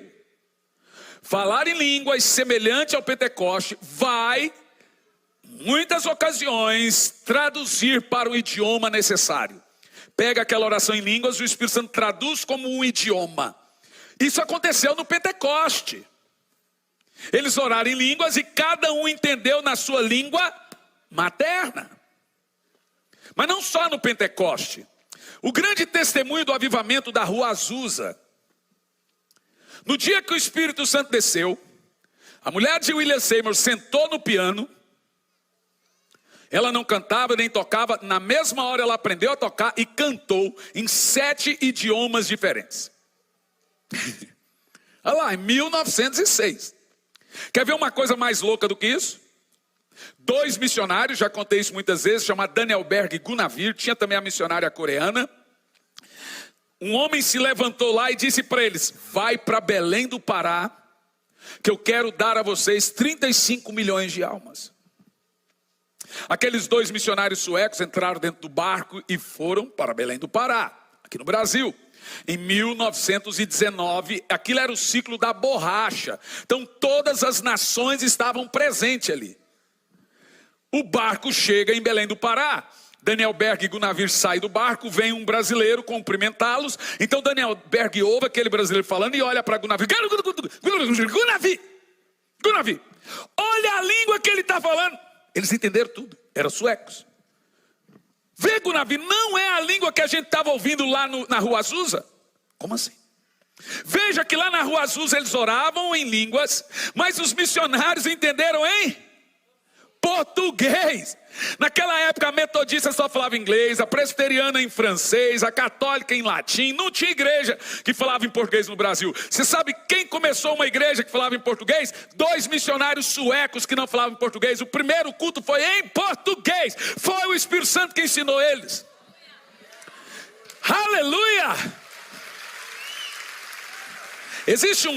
Speaker 1: falar em línguas semelhante ao Pentecoste vai, em muitas ocasiões, traduzir para o idioma necessário. Pega aquela oração em línguas e o Espírito Santo traduz como um idioma. Isso aconteceu no Pentecoste. Eles oraram em línguas e cada um entendeu na sua língua materna. Mas não só no Pentecoste. O grande testemunho do avivamento da Rua Azusa. No dia que o Espírito Santo desceu, a mulher de William Seymour sentou no piano. Ela não cantava nem tocava. Na mesma hora ela aprendeu a tocar e cantou em 7 idiomas diferentes. Olha lá, em 1906. Quer ver uma coisa mais louca do que isso? 2 missionários, já contei isso muitas vezes, chamados Danielberg e Gunavir, tinha também a missionária coreana. Um homem se levantou lá e disse para eles: vai para Belém do Pará, que eu quero dar a vocês 35 milhões de almas. Aqueles 2 missionários suecos entraram dentro do barco e foram para Belém do Pará. aqui no Brasil. Em 1919, aquilo era o ciclo da borracha. Então todas as nações estavam presentes ali. O barco chega em Belém do Pará. Daniel Berg e Gunavir saem do barco, vem um brasileiro cumprimentá-los. Então Daniel Berg ouve aquele brasileiro falando e olha para Gunavir. Gunavir, olha a língua que ele está falando. Eles entenderam tudo, eram suecos. Vê, Gunavir, não é a língua que a gente estava ouvindo lá na Rua Azusa? Como assim? Veja que lá na Rua Azusa eles oravam em línguas, mas os missionários entenderam em português. Naquela época a metodista só falava inglês, a presbiteriana em francês, a católica em latim. Não tinha igreja que falava em português no Brasil. Você sabe quem começou uma igreja que falava em português? 2 missionários suecos que não falavam em português. O primeiro culto foi em português. Foi o Espírito Santo que ensinou eles. Aleluia! Existe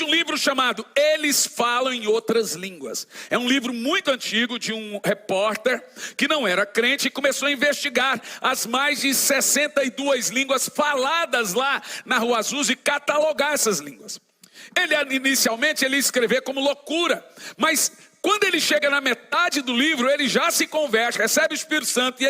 Speaker 1: um livro chamado Eles Falam em Outras Línguas. É um livro muito antigo de um repórter que não era crente e começou a investigar as mais de 62 línguas faladas lá na Rua Azusa e catalogar essas línguas. Inicialmente ele ia escrever como loucura, mas quando ele chega na metade do livro, ele já se converte, recebe o Espírito Santo e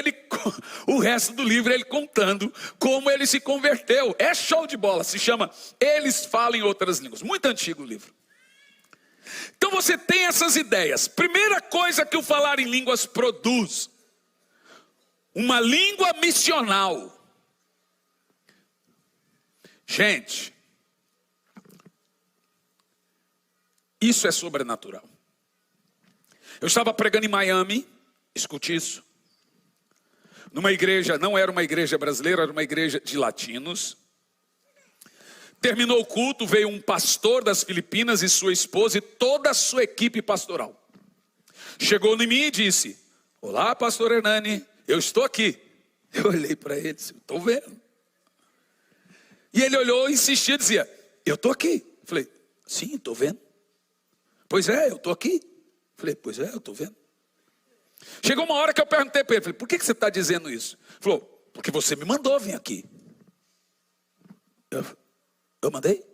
Speaker 1: o resto do livro ele contando como ele se converteu. É show de bola, se chama Eles Falam em Outras Línguas. Muito antigo o livro. Então você tem essas ideias. Primeira coisa que o falar em línguas produz: uma língua missional. Gente, isso é sobrenatural. Eu estava pregando em Miami, escute isso, numa igreja, não era uma igreja brasileira, era uma igreja de latinos. Terminou o culto, veio um pastor das Filipinas e sua esposa e toda a sua equipe pastoral. Chegou em mim e disse: olá, pastor Hernani, eu estou aqui. Eu olhei para ele e disse: estou vendo. E ele olhou e insistia e dizia: eu estou aqui. Eu falei: sim, estou vendo. Pois é, eu estou aqui. Falei: pois é, eu estou vendo. Chegou uma hora que eu perguntei para ele, falei: por que você está dizendo isso? Ele falou: porque você me mandou vir aqui. Eu mandei?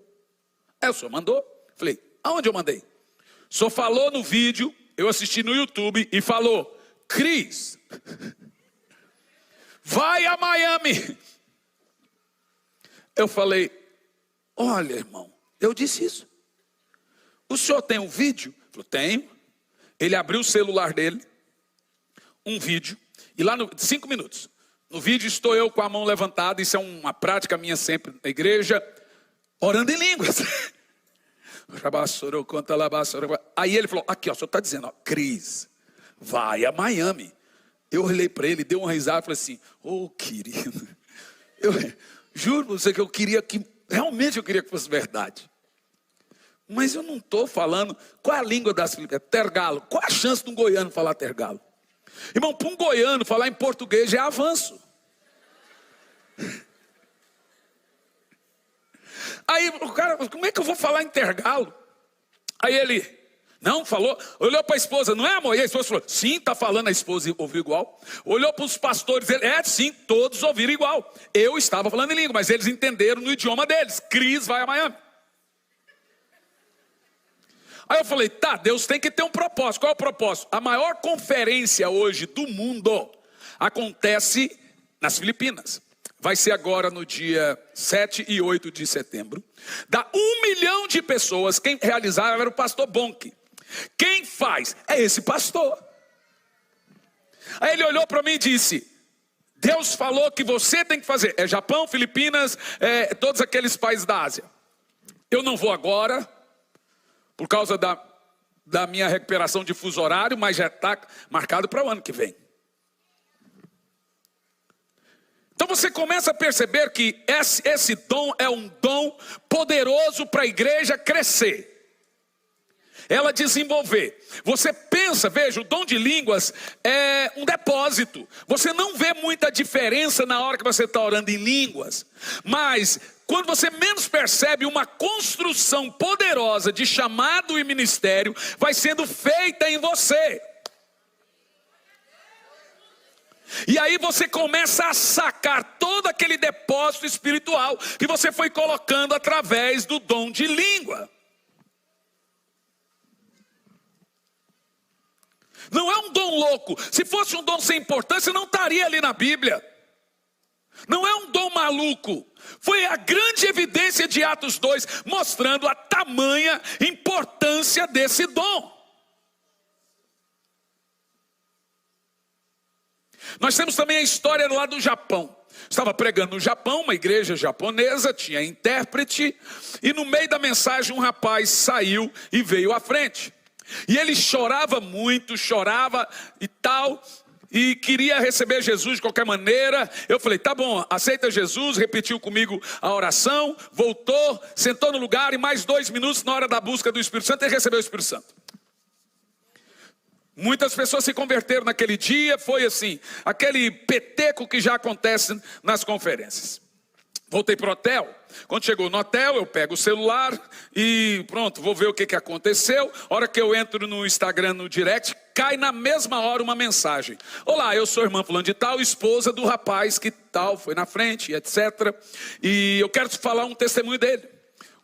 Speaker 1: O senhor mandou? Falei: aonde eu mandei? O senhor falou no vídeo, eu assisti no YouTube e falou: Cris, vai a Miami. Eu falei: olha, irmão, eu disse isso. O senhor tem um vídeo? Ele falou: tenho. Ele abriu o celular dele, um vídeo, e lá 5 minutos. No vídeo estou eu com a mão levantada, isso é uma prática minha sempre na igreja, orando em línguas. Aí ele falou: aqui, ó, o senhor está dizendo, ó, Cris, vai a Miami. Eu olhei para ele, dei uma risada e falei assim: ô querido, eu juro para você que realmente eu queria que fosse verdade. Mas eu não estou falando. Qual é a língua das Filipinas? Tergalo. Qual a chance de um goiano falar tergalo? Irmão, para um goiano falar em português já é avanço. Aí o cara: como é que eu vou falar em tergalo? Aí ele: não, falou. Olhou para a esposa: não é, amor? E a esposa falou: sim, está falando. A esposa ouviu igual. Olhou para os pastores: ele: sim, todos ouviram igual. Eu estava falando em língua, mas eles entenderam no idioma deles. Cris vai a Miami. Aí eu falei: tá, Deus tem que ter um propósito. Qual é o propósito? A maior conferência hoje do mundo acontece nas Filipinas. Vai ser agora no dia 7 e 8 de setembro. Dá 1 milhão de pessoas. Quem realizava era o pastor Bonk. Quem faz? É esse pastor. Aí ele olhou para mim e disse: Deus falou que você tem que fazer. É Japão, Filipinas, todos aqueles países da Ásia. Eu não vou agora, por causa da minha recuperação de fuso horário, mas já está marcado para o ano que vem. Então você começa a perceber que esse dom é um dom poderoso para a igreja crescer, ela desenvolver. Você pensa, veja, o dom de línguas é um depósito. Você não vê muita diferença na hora que você está orando em línguas, mas quando você menos percebe, uma construção poderosa de chamado e ministério vai sendo feita em você. E aí você começa a sacar todo aquele depósito espiritual que você foi colocando através do dom de língua. Não é um dom louco. Se fosse um dom sem importância, não estaria ali na Bíblia. Não é um dom maluco. Foi a grande evidência de Atos 2, mostrando a tamanha importância desse dom. Nós temos também a história lá do Japão. Estava pregando no Japão, uma igreja japonesa, tinha intérprete, e no meio da mensagem um rapaz saiu e veio à frente. E ele chorava muito, chorava e tal, e queria receber Jesus de qualquer maneira. Eu falei, tá bom, aceita Jesus, repetiu comigo a oração, voltou, sentou no lugar, e mais 2 minutos na hora da busca do Espírito Santo, ele recebeu o Espírito Santo. Muitas pessoas se converteram naquele dia, foi assim, aquele peteco que já acontece nas conferências. Voltei para o hotel. Quando chegou no hotel, eu pego o celular e pronto, vou ver o que aconteceu. A hora que eu entro no Instagram, no direct, cai na mesma hora uma mensagem. Olá, eu sou a irmã fulano de tal, esposa do rapaz que tal, foi na frente, etc. E eu quero te falar um testemunho dele.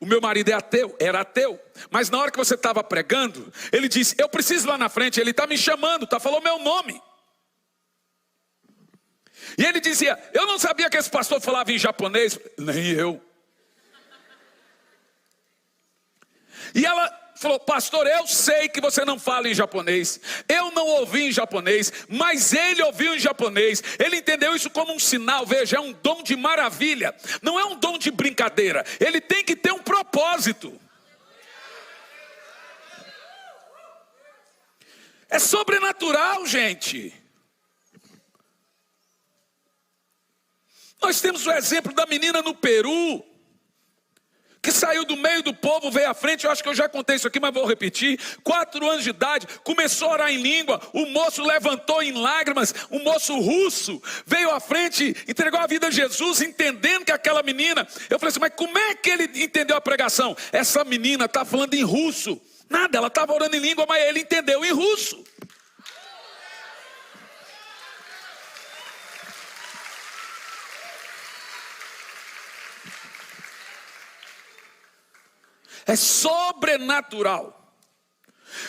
Speaker 1: O meu marido é ateu, era ateu. Mas na hora que você estava pregando, ele disse, eu preciso ir lá na frente, ele está me chamando, falou meu nome. E ele dizia, eu não sabia que esse pastor falava em japonês. Nem eu. E ela falou, pastor, eu sei que você não fala em japonês. Eu não ouvi em japonês, mas ele ouviu em japonês. Ele entendeu isso como um sinal. Veja, é um dom de maravilha. Não é um dom de brincadeira. Ele tem que ter um propósito. É sobrenatural, gente. Nós temos o exemplo da menina no Peru, que saiu do meio do povo, veio à frente. Eu acho que eu já contei isso aqui, mas vou repetir. 4 anos de idade, começou a orar em língua. O moço levantou em lágrimas. Um moço russo veio à frente, entregou a vida a Jesus, entendendo que aquela menina... Eu falei assim, mas como é que ele entendeu a pregação? Essa menina está falando em russo. Nada, ela estava orando em língua, mas ele entendeu em russo. É sobrenatural.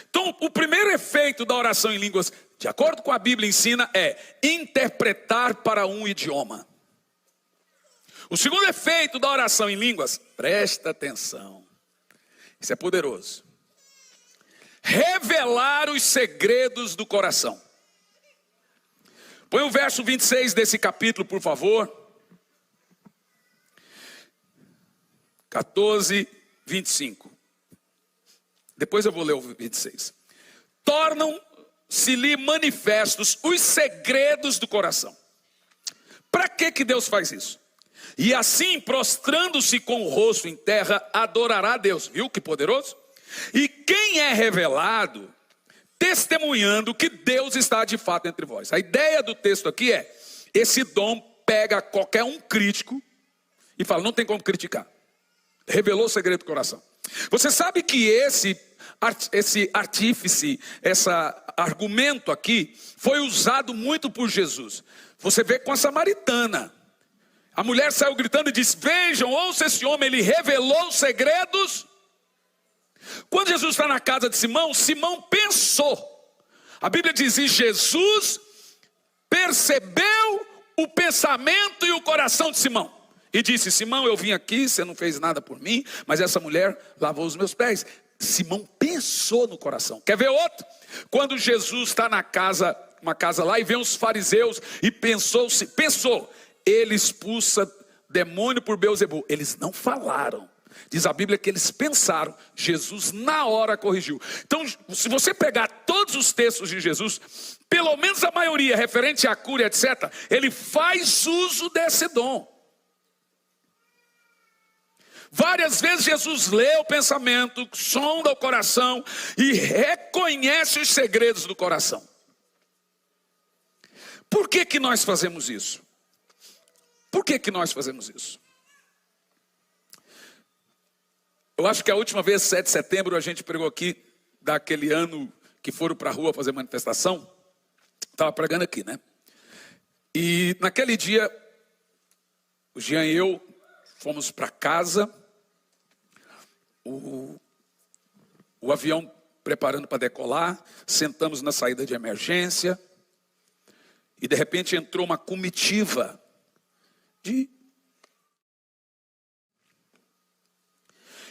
Speaker 1: Então, o primeiro efeito da oração em línguas, de acordo com a Bíblia ensina, é interpretar para um idioma. O segundo efeito da oração em línguas, presta atenção, isso é poderoso. Revelar os segredos do coração. Põe o verso 26 desse capítulo, por favor. 14:25. Depois eu vou ler o 26. Tornam-se-lhe manifestos os segredos do coração. Para que Deus faz isso? E assim, prostrando-se com o rosto em terra, adorará a Deus. Viu que poderoso? E quem é revelado, testemunhando que Deus está de fato entre vós. A ideia do texto aqui é, esse dom pega qualquer um crítico e fala, não tem como criticar. Revelou o segredo do coração. Você sabe que esse artífice, esse argumento aqui, foi usado muito por Jesus. Você vê com a samaritana. A mulher saiu gritando e disse, vejam, ouça esse homem, ele revelou os segredos. Quando Jesus está na casa de Simão, Simão pensou. A Bíblia diz, e Jesus percebeu o pensamento e o coração de Simão. E disse, Simão, eu vim aqui, você não fez nada por mim, mas essa mulher lavou os meus pés. Simão pensou no coração. Quer ver outro? Quando Jesus está na casa, uma casa lá, e vê os fariseus, e pensou, ele expulsa demônio por Beelzebu. Eles não falaram. Diz a Bíblia que eles pensaram. Jesus na hora corrigiu. Então, se você pegar todos os textos de Jesus, pelo menos a maioria, referente à cura, etc., ele faz uso desse dom. Várias vezes Jesus lê o pensamento, sonda o coração e reconhece os segredos do coração. Por que nós fazemos isso? Por que nós fazemos isso? Eu acho que a última vez, 7 de setembro, a gente pregou aqui, daquele ano que foram para a rua fazer manifestação. Estava pregando aqui, né? E naquele dia, o Jean e eu fomos para casa, o avião preparando para decolar, sentamos na saída de emergência, e de repente entrou uma comitiva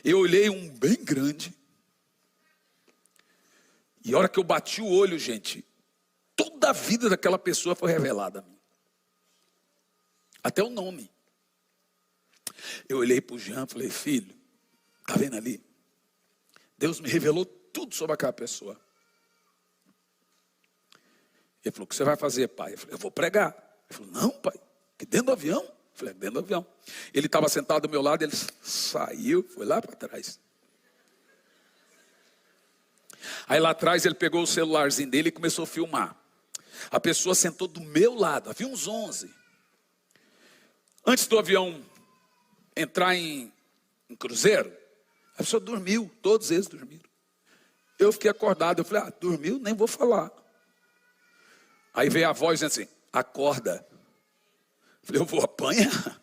Speaker 1: Eu olhei um bem grande, e a hora que eu bati o olho, gente, toda a vida daquela pessoa foi revelada a mim. Até o nome. Eu olhei para o Jean e falei, filho, tá vendo ali? Deus me revelou tudo sobre aquela pessoa. Ele falou, o que você vai fazer, pai? Eu falei, eu vou pregar. Ele falou, não, pai, que dentro do avião? Eu falei, dentro do avião. Ele estava sentado do meu lado, ele saiu, foi lá para trás. Aí lá atrás ele pegou o celularzinho dele e começou a filmar. A pessoa sentou do meu lado, havia uns 11. Antes do avião entrar em cruzeiro, a pessoa dormiu, todos eles dormiram. Eu fiquei acordado, eu falei, dormiu, nem vou falar. Aí veio a voz dizendo assim, acorda. Eu falei, eu vou apanhar.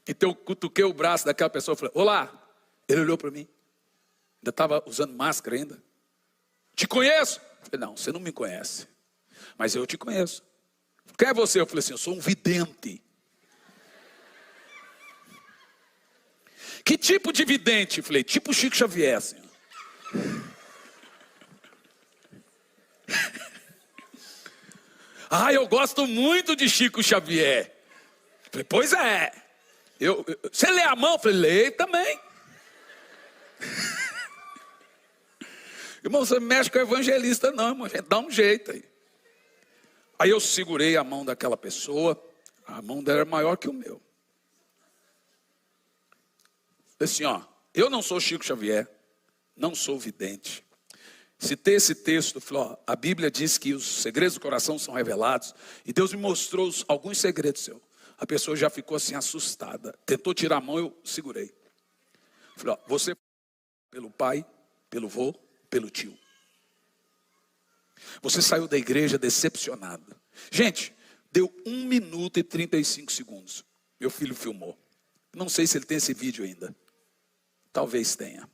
Speaker 1: Então eu cutuquei o braço daquela pessoa e falei, olá. Ele olhou para mim, ainda estava usando máscara ainda. Te conheço? Eu falei, não, você não me conhece, mas eu te conheço. Quem é você? Eu falei assim, eu sou um vidente. Que tipo de vidente? Eu falei, tipo Chico Xavier, senhor. Eu gosto muito de Chico Xavier. Eu falei, pois é. Você lê a mão? Eu falei, leio também. Irmão, você não mexe com evangelista não, irmão. A gente dá um jeito aí. Aí eu segurei a mão daquela pessoa. A mão dela era maior que o meu. Assim, eu não sou Chico Xavier, não sou vidente. Citei esse texto, falei, a Bíblia diz que os segredos do coração são revelados, e Deus me mostrou alguns segredos seus. A pessoa já ficou assim assustada, tentou tirar a mão, eu segurei. Falei, você pelo pai, pelo vô, pelo tio. Você saiu da igreja decepcionado. Gente, deu 1 minuto e 35 segundos. Meu filho filmou. Não sei se ele tem esse vídeo ainda. Talvez tenha.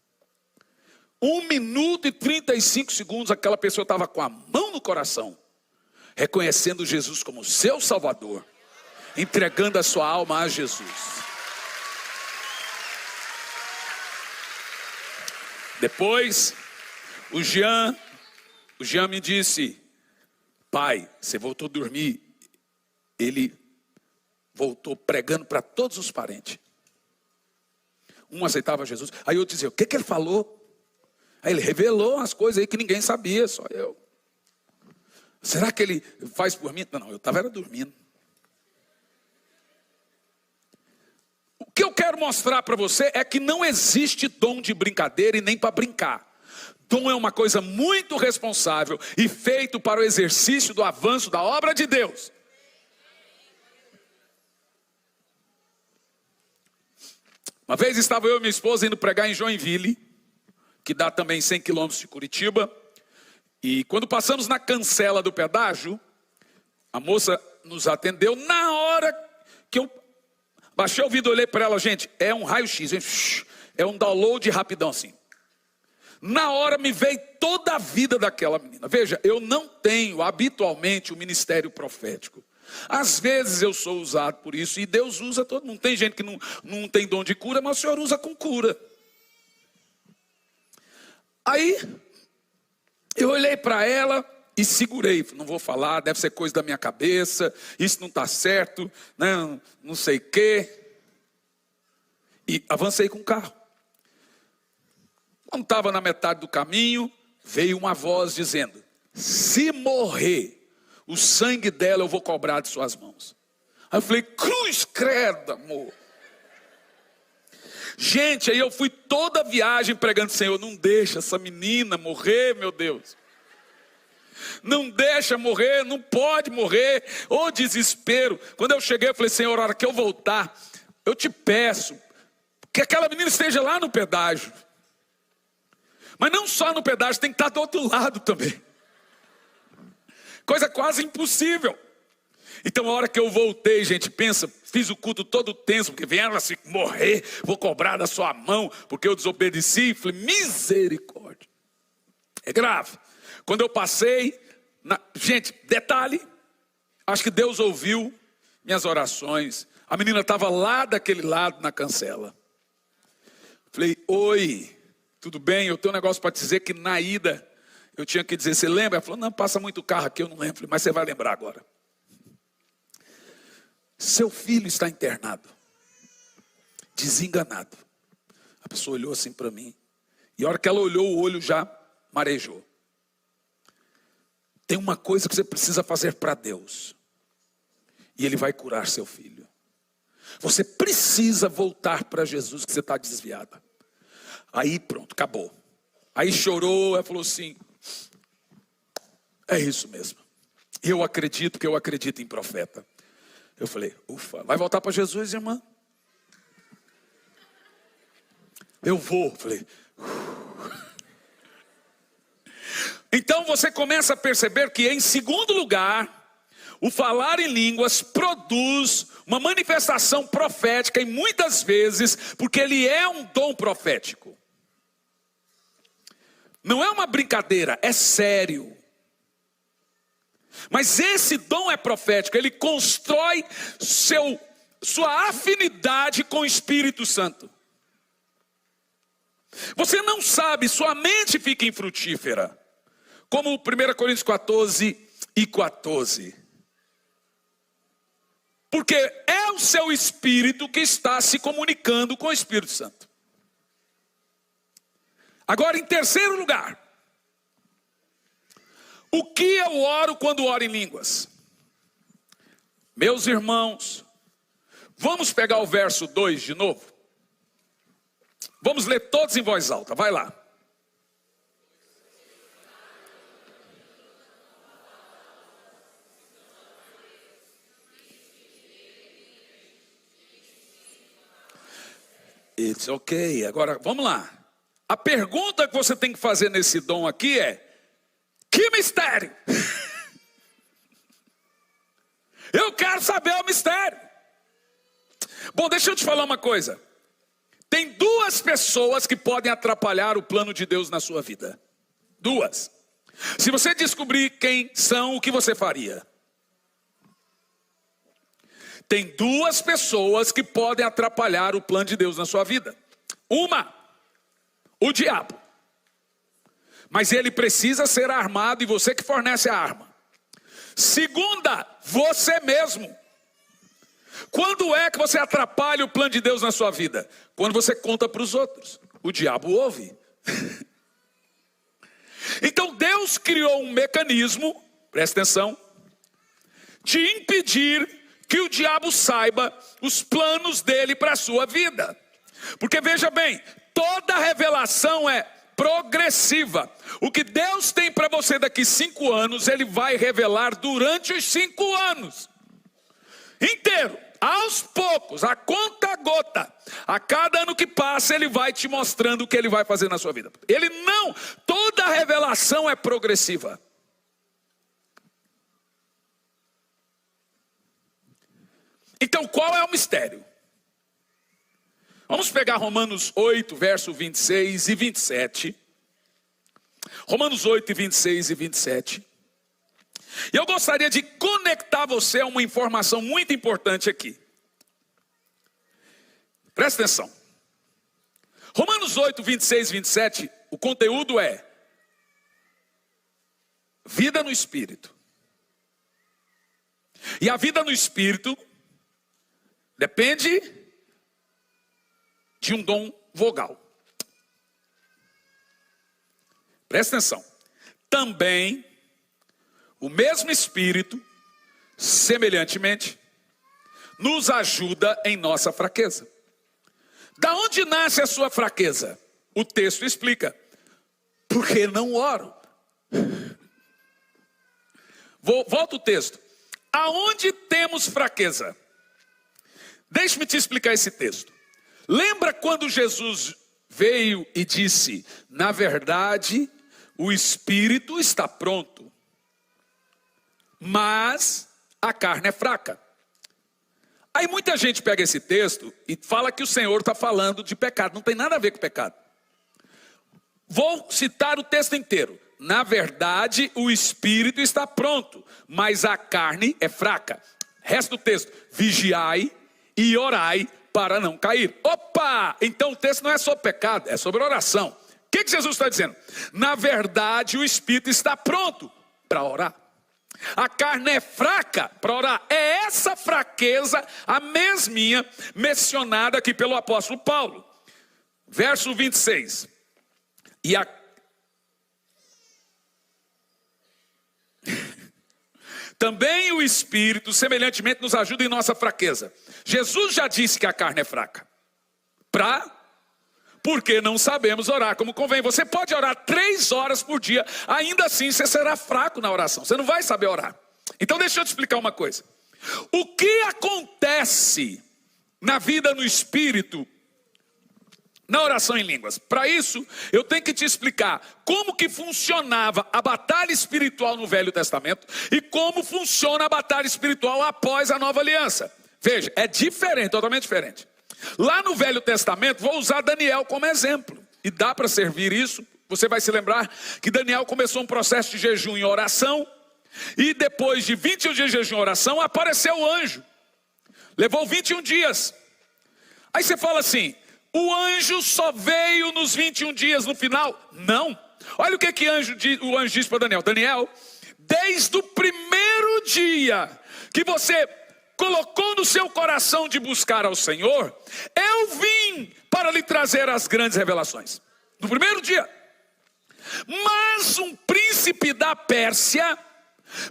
Speaker 1: 1 minuto e 35 segundos, aquela pessoa estava com a mão no coração, reconhecendo Jesus como seu Salvador, entregando a sua alma a Jesus. Depois, o Jean me disse, pai, você voltou a dormir. Ele voltou pregando para todos os parentes. Um aceitava Jesus. Aí eu dizia, o que ele falou? Aí ele revelou umas coisas aí que ninguém sabia, só eu. Será que ele faz por mim? Não, eu estava dormindo. O que eu quero mostrar para você é que não existe dom de brincadeira e nem para brincar. Dom é uma coisa muito responsável e feito para o exercício do avanço da obra de Deus. Uma vez estava eu e minha esposa indo pregar em Joinville, que dá também 100 quilômetros de Curitiba. E quando passamos na cancela do pedágio, a moça nos atendeu. Na hora que eu baixei o vidro, olhei para ela, gente, é um raio-x, é um download rapidão assim. Na hora me veio toda a vida daquela menina. Veja, eu não tenho habitualmente o ministério profético. Às vezes eu sou usado por isso, e Deus usa todo mundo. Tem gente que não tem dom de cura, mas o Senhor usa com cura. Aí, eu olhei para ela e segurei. Não vou falar, deve ser coisa da minha cabeça, isso não está certo, não sei o quê. E avancei com o carro. Quando estava na metade do caminho, veio uma voz dizendo, se morrer, o sangue dela eu vou cobrar de suas mãos. Aí eu falei, cruz credo, amor. Gente, aí eu fui toda a viagem pregando, Senhor, não deixa essa menina morrer, meu Deus. Não deixa morrer, não pode morrer. Ô desespero. Quando eu cheguei, eu falei, Senhor, a hora que eu voltar, eu te peço que aquela menina esteja lá no pedágio. Mas não só no pedágio, tem que estar do outro lado também. Coisa quase impossível. Então a hora que eu voltei, gente, pensa, fiz o culto todo tenso, porque vieram assim, morrer, vou cobrar da sua mão, porque eu desobedeci. Falei, misericórdia. É grave. Quando eu passei, gente, detalhe, acho que Deus ouviu minhas orações. A menina estava lá daquele lado na cancela. Falei, oi, tudo bem? Eu tenho um negócio para te dizer que na ida eu tinha que dizer, você lembra? Ela falou, não, passa muito carro aqui, eu não lembro. Falei, mas você vai lembrar agora. Seu filho está internado, desenganado. A pessoa olhou assim para mim, e a hora que ela olhou, o olho já marejou. Tem uma coisa que você precisa fazer para Deus, e Ele vai curar seu filho. Você precisa voltar para Jesus, que você está desviada. Aí pronto, acabou. Aí chorou, ela falou assim, é isso mesmo. Eu acredito que eu acredito em profeta. Eu falei, ufa, vai voltar para Jesus, irmã? Eu vou, falei. Então você começa a perceber que, em segundo lugar, o falar em línguas produz uma manifestação profética, e muitas vezes, porque ele é um dom profético. Não é uma brincadeira, é sério. Mas esse dom é profético, ele constrói sua afinidade com o Espírito Santo. Você não sabe, sua mente fica infrutífera. Como 1 Coríntios 14:14. Porque é o seu espírito que está se comunicando com o Espírito Santo. Agora, em terceiro lugar, o que eu oro quando oro em línguas? Meus irmãos, vamos pegar o verso 2 de novo? Vamos ler todos em voz alta, vai lá. It's ok, agora vamos lá. A pergunta que você tem que fazer nesse dom aqui é: que mistério? Eu quero saber o mistério. Bom, deixa eu te falar uma coisa. Tem duas pessoas que podem atrapalhar o plano de Deus na sua vida. Duas. Se você descobrir quem são, o que você faria? Tem duas pessoas que podem atrapalhar o plano de Deus na sua vida. Uma, o diabo. Mas ele precisa ser armado, e você que fornece a arma. Segunda, você mesmo. Quando é que você atrapalha o plano de Deus na sua vida? Quando você conta para os outros. O diabo ouve. Então Deus criou um mecanismo, presta atenção, de impedir que o diabo saiba os planos dele para a sua vida. Porque veja bem, toda revelação é progressiva. O que Deus tem para você daqui 5 anos, Ele vai revelar durante os 5 anos inteiro, aos poucos, a conta gota. A cada ano que passa, Ele vai te mostrando o que Ele vai fazer na sua vida. Toda revelação é progressiva. Então, qual é o mistério? Vamos pegar Romanos 8, verso 26 e 27. Romanos 8, 26 e 27. E eu gostaria de conectar você a uma informação muito importante aqui. Presta atenção. Romanos 8, 26 e 27, o conteúdo é vida no Espírito. E a vida no Espírito depende de um dom vogal. Presta atenção. Também o mesmo Espírito, semelhantemente, nos ajuda em nossa fraqueza. Da onde nasce a sua fraqueza? O texto explica. Porque não oro. Volta o texto. Aonde temos fraqueza? Deixe-me te explicar esse texto. Lembra quando Jesus veio e disse: na verdade, o Espírito está pronto, mas a carne é fraca. Aí muita gente pega esse texto e fala que o Senhor está falando de pecado. Não tem nada a ver com pecado. Vou citar o texto inteiro. Na verdade, o espírito está pronto, mas a carne é fraca. Resto do texto: vigiai e orai para não cair. Opa! Então o texto não é sobre pecado, é sobre oração. O que Jesus está dizendo? Na verdade, o espírito está pronto para orar. A carne é fraca para orar. É essa fraqueza, a mesminha, mencionada aqui pelo apóstolo Paulo. Verso 26. Também o Espírito, semelhantemente, nos ajuda em nossa fraqueza. Jesus já disse que a carne é fraca. Porque não sabemos orar como convém. Você pode orar 3 horas por dia, ainda assim você será fraco na oração. Você não vai saber orar. Então deixa eu te explicar uma coisa. O que acontece na vida no Espírito, na oração em línguas? Para isso, eu tenho que te explicar como que funcionava a batalha espiritual no Velho Testamento e como funciona a batalha espiritual após a Nova Aliança. Veja, é diferente, totalmente diferente. Lá no Velho Testamento, vou usar Daniel como exemplo. E dá para servir isso. Você vai se lembrar que Daniel começou um processo de jejum e oração. E depois de 21 dias de jejum e oração, apareceu o anjo. Levou 21 dias. Aí você fala assim: o anjo só veio nos 21 dias no final? Não. Olha o que o anjo disse para Daniel. Daniel, desde o primeiro dia que você colocou no seu coração de buscar ao Senhor, eu vim para lhe trazer as grandes revelações. No primeiro dia. Mas um príncipe da Pérsia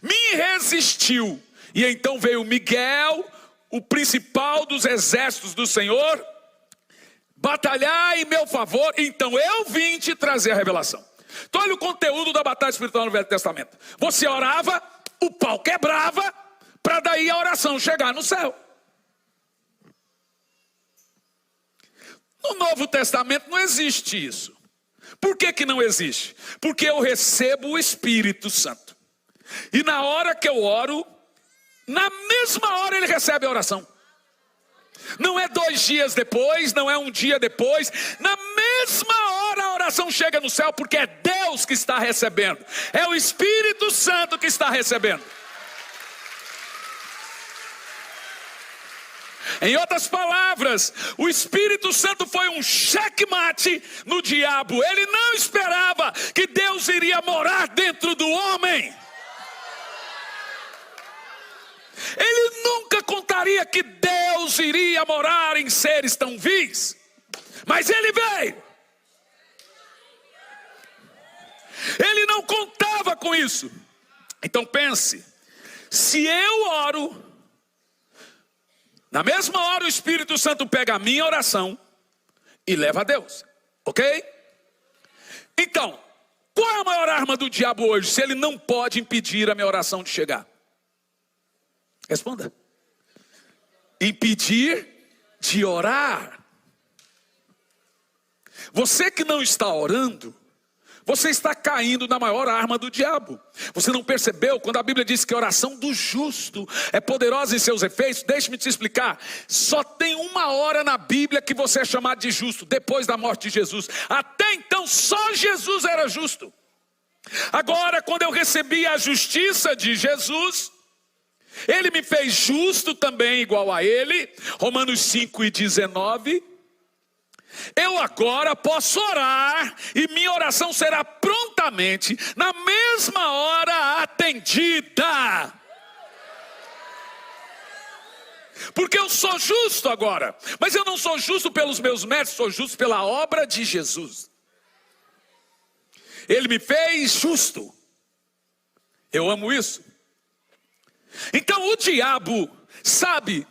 Speaker 1: me resistiu. E então veio Miguel, o principal dos exércitos do Senhor, batalhar em meu favor. Então eu vim te trazer a revelação. Então olha o conteúdo da batalha espiritual no Velho Testamento. Você orava, o pau quebrava, para daí a oração chegar no céu. No Novo Testamento não existe isso. Por que não existe? Porque eu recebo o Espírito Santo. E na hora que eu oro, na mesma hora ele recebe a oração. Não é 2 dias depois, não é 1 dia depois. Na mesma hora a oração chega no céu, porque é Deus que está recebendo. É o Espírito Santo que está recebendo. Em outras palavras, o Espírito Santo foi um checkmate no diabo. Ele não esperava que Deus iria morar dentro do homem. Ele nunca contaria que Deus iria morar em seres tão vis. Mas ele veio. Ele não contava com isso. Então pense, se eu oro, na mesma hora o Espírito Santo pega a minha oração e leva a Deus, ok? Então, qual é a maior arma do diabo hoje, se ele não pode impedir a minha oração de chegar? Responda. Impedir de orar. Você que não está orando, você está caindo na maior arma do diabo. Você não percebeu quando a Bíblia diz que a oração do justo é poderosa em seus efeitos? Deixe-me te explicar. Só tem 1 hora na Bíblia que você é chamado de justo, depois da morte de Jesus. Até então só Jesus era justo. Agora, quando eu recebi a justiça de Jesus, ele me fez justo também igual a ele. Romanos 5:19. Eu agora posso orar e minha oração será prontamente, na mesma hora, atendida. Porque eu sou justo agora. Mas eu não sou justo pelos meus méritos, sou justo pela obra de Jesus. Ele me fez justo. Eu amo isso. Então o diabo sabe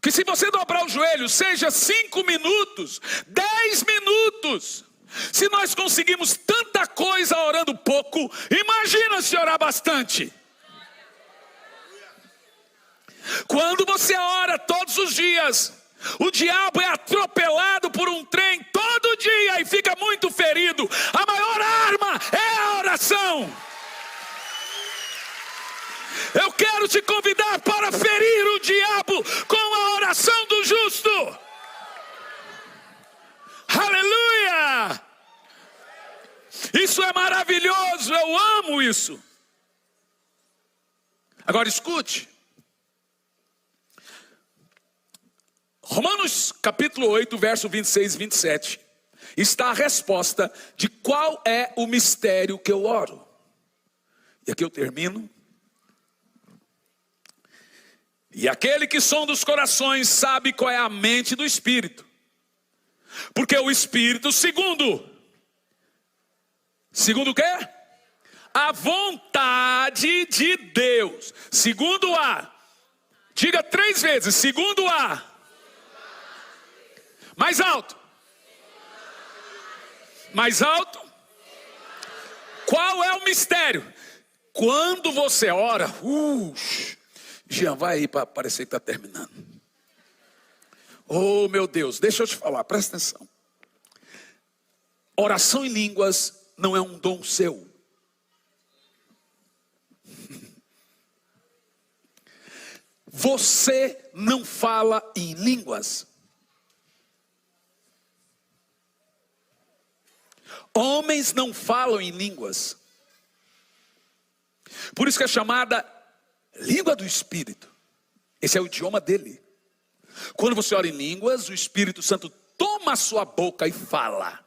Speaker 1: que se você dobrar o joelho, seja 5 minutos, 10 minutos, se nós conseguimos tanta coisa orando pouco, imagina se orar bastante. Quando você ora todos os dias, o diabo é atropelado por um trem todo dia e fica muito ferido. A maior arma é a oração. Eu quero te convidar para ferir o diabo com a oração do justo. Aleluia! Isso é maravilhoso, eu amo isso. Agora escute. Romanos capítulo 8, verso 26 e 27. Está a resposta de qual é o mistério que eu oro. E aqui eu termino. E aquele que sonda os corações sabe qual é a mente do Espírito. Porque o Espírito, segundo o quê? A vontade de Deus. Segundo a. Diga 3 vezes. Segundo a. Mais alto. Mais alto. Qual é o mistério? Quando você ora, Jean, vai aí para parecer que está terminando. Oh meu Deus, deixa eu te falar, presta atenção. Oração em línguas não é um dom seu. Você não fala em línguas. Homens não falam em línguas. Por isso que é chamada língua do Espírito. Esse é o idioma dele. Quando você ora em línguas, o Espírito Santo toma a sua boca e fala.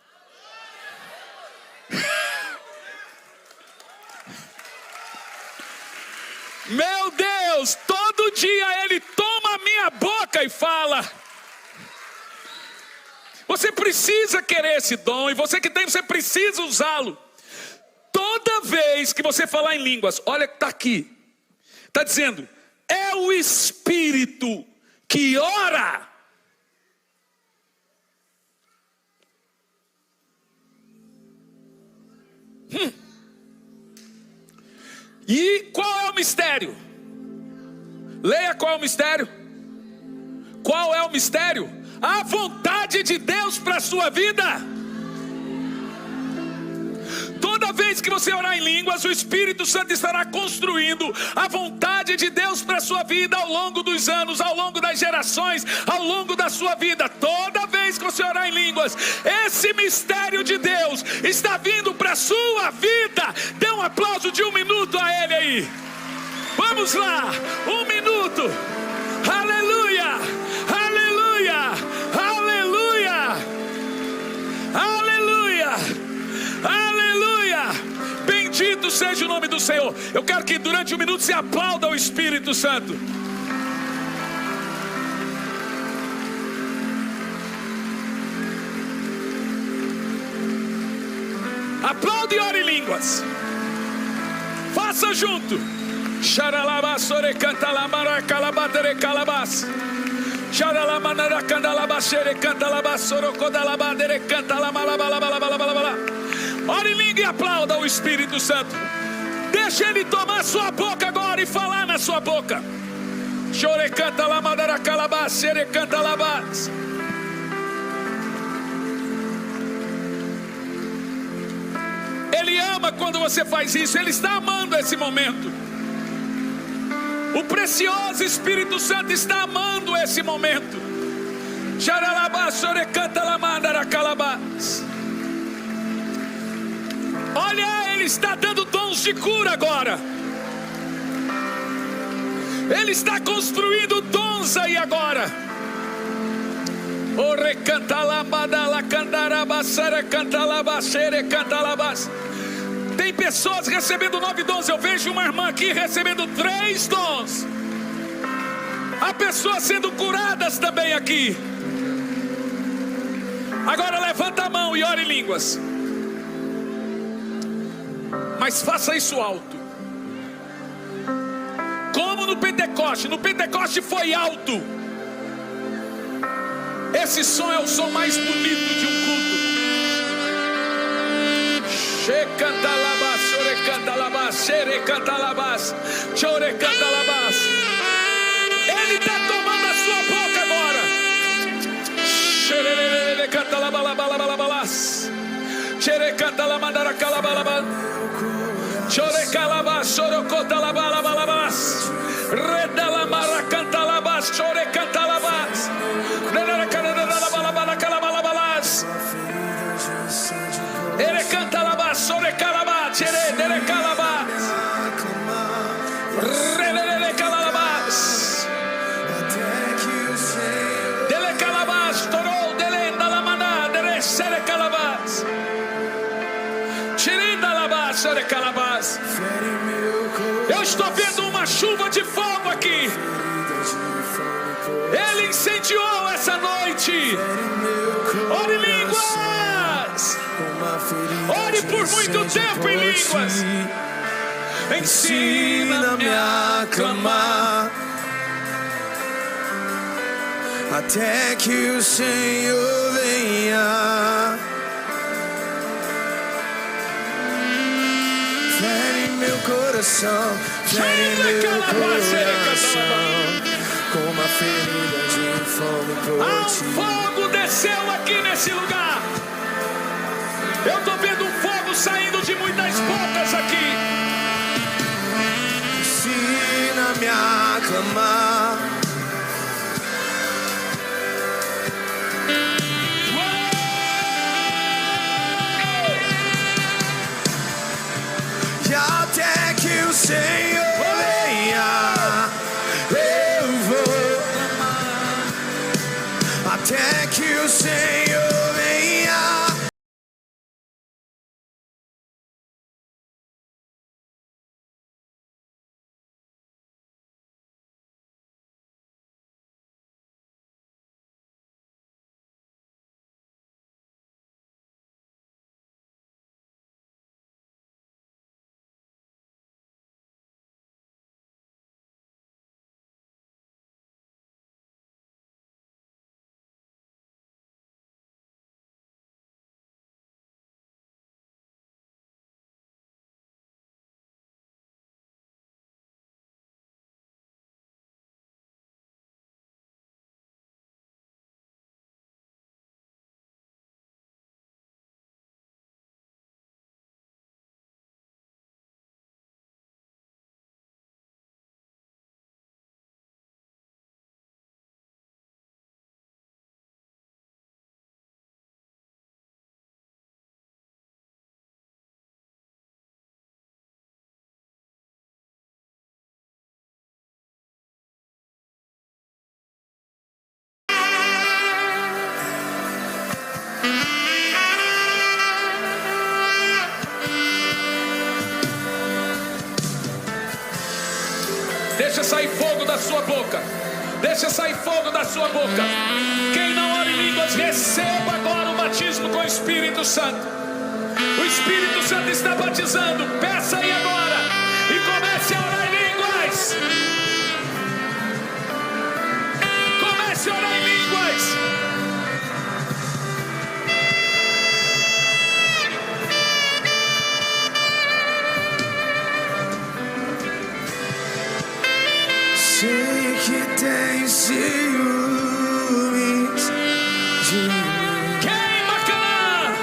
Speaker 1: Meu Deus, todo dia ele toma a minha boca e fala. Você precisa querer esse dom, e você que tem, você precisa usá-lo. Toda vez que você falar em línguas, olha que está aqui, está dizendo, é o Espírito que ora. E qual é o mistério? Leia qual é o mistério. Qual é o mistério? A vontade de Deus para a sua vida. Toda vez que você orar em línguas, o Espírito Santo estará construindo a vontade de Deus para a sua vida ao longo dos anos, ao longo das gerações, ao longo da sua vida. Toda vez que você orar em línguas, esse mistério de Deus está vindo para a sua vida. Dê um aplauso de 1 minuto a Ele aí. Vamos lá, 1 minuto. Aleluia, aleluia, aleluia, aleluia, aleluia. Bendito seja o nome do Senhor. Eu quero que durante 1 minuto se aplauda o Espírito Santo. Aplaude e ore em línguas. Faça junto. Xaralabasore canta lamara calabatere calabas. Xaralamanara candalabasere canta labasoro codalabadere canta lamalabalabalabala. Ore em língua e aplauda o Espírito Santo. Deixa ele tomar sua boca agora e falar na sua boca. Chore canta lamadara calabas, xere canta labas. Ele ama quando você faz isso. Ele está amando esse momento. O precioso Espírito Santo está amando esse momento. Olha, Ele está dando dons de cura agora. Ele está construindo dons aí agora. Tem pessoas recebendo 9 dons. Eu vejo uma irmã aqui recebendo 3 dons. Há pessoas sendo curadas também aqui. Agora levanta a mão e ore em línguas. Mas faça isso alto. Como no Pentecoste. No Pentecoste foi alto. Esse som é o som mais bonito de um culto. Canta labas, chore canta labas, xere canta labas, chore canta labas. Ele está tomando a sua boca agora. Xere canta labalabalabalabalas, xere canta lamandara calabalabal, chore calabas, chore canta labalabalabas. chuva de fogo aqui. Ele incendiou essa noite. Ore em línguas. Ore por muito tempo em línguas. Ensina-me a clamar
Speaker 2: até que o Senhor venha. Fere meu coração, fere meu coração, com uma ferida de fome por ti.
Speaker 1: Fogo desceu aqui nesse lugar. Eu tô vendo um fogo saindo de muitas bocas aqui.
Speaker 2: Ensina-me a clamar. E até que o Senhor venha, eu vou clamar. Até que o Senhor venha.
Speaker 1: Deixa sair fogo da sua boca. Deixa sair fogo da sua boca. Quem não ora em línguas, receba agora o batismo com o Espírito Santo. O Espírito Santo está batizando. Peça aí agora e comece a orar em línguas. Comece a orar em línguas.
Speaker 2: Sei que tem ciúmes de mim.
Speaker 1: Queima, Canaã.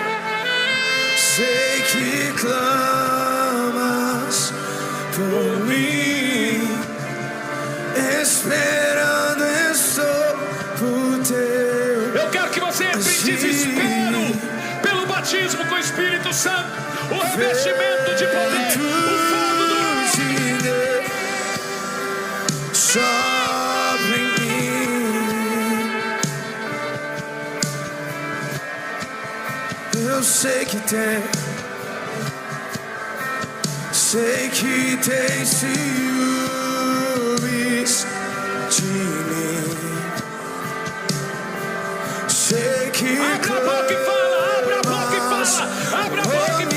Speaker 2: Sei que clamas por mim. Esperando estou por teu.
Speaker 1: Eu quero que você entre em desespero pelo batismo com o Espírito Santo. O revestimento de poder. O fogo do
Speaker 2: sobre mim. Eu sei que tem ciúmes de mim. Sei que
Speaker 1: abra a boca e fala, abra a boca e fala, abra a boca e fala.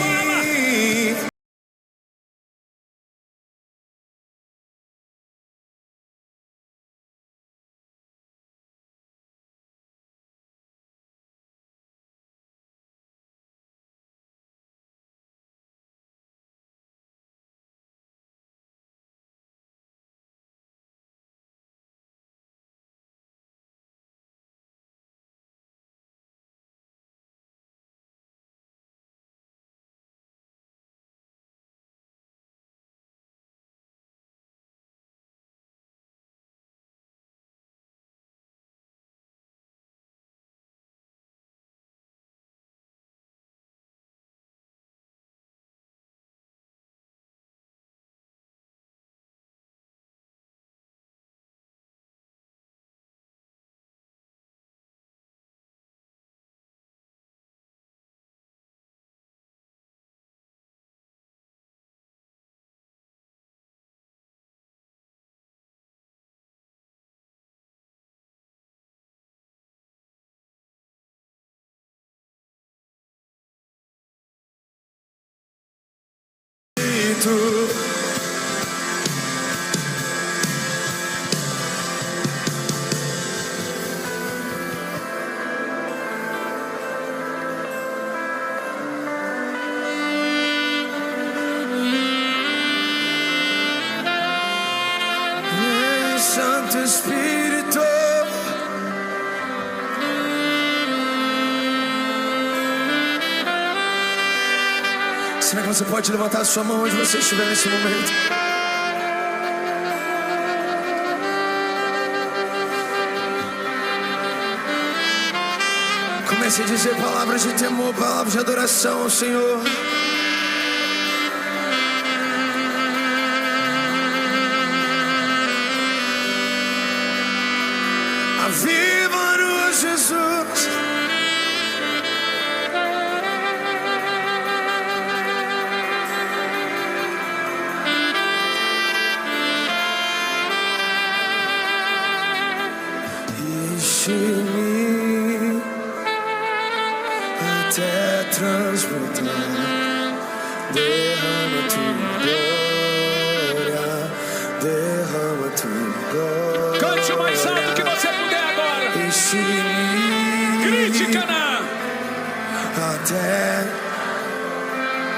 Speaker 2: Espírito. Santo Espírito. Será que você pode levantar a sua mão onde você estiver nesse momento? Comece a dizer palavras de temor, palavras de adoração ao Senhor. Aviva-nos, Jesus. Enche-me até transbordar. Derrama tua glória, derrama tua glória.
Speaker 1: Cante o mais alto que você puder agora. Grite, Canaã.
Speaker 2: Até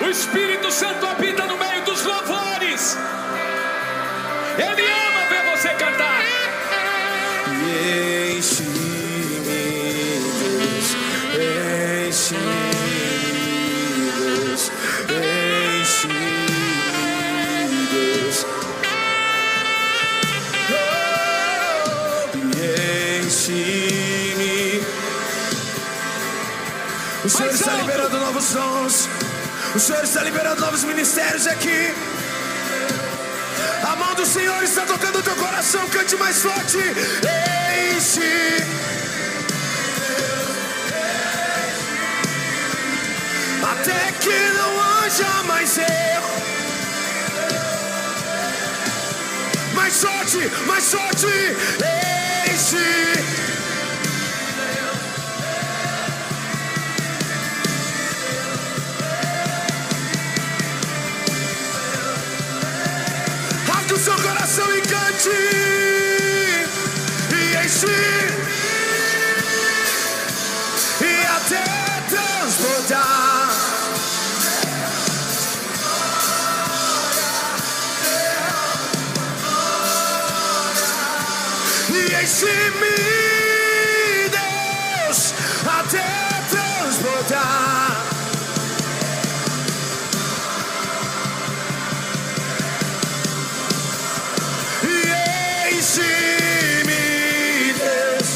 Speaker 1: o Espírito Santo habita no meio dos louvores. Ele ama ver você cantar.
Speaker 2: Enche-me, Deus, enche-me, Deus, enche-me, Deus. Enche-me. O Senhor está liberando novos dons. O Senhor está liberando novos ministérios aqui. A mão do Senhor está tocando o teu coração. Cante mais forte. Enche. Até que não haja mais erro. Mais forte, mais forte. Enche. Abra o seu coração e cante. E enche. E até transbordar. E enche-me, Deus, até transbordar. E enche-me, Deus.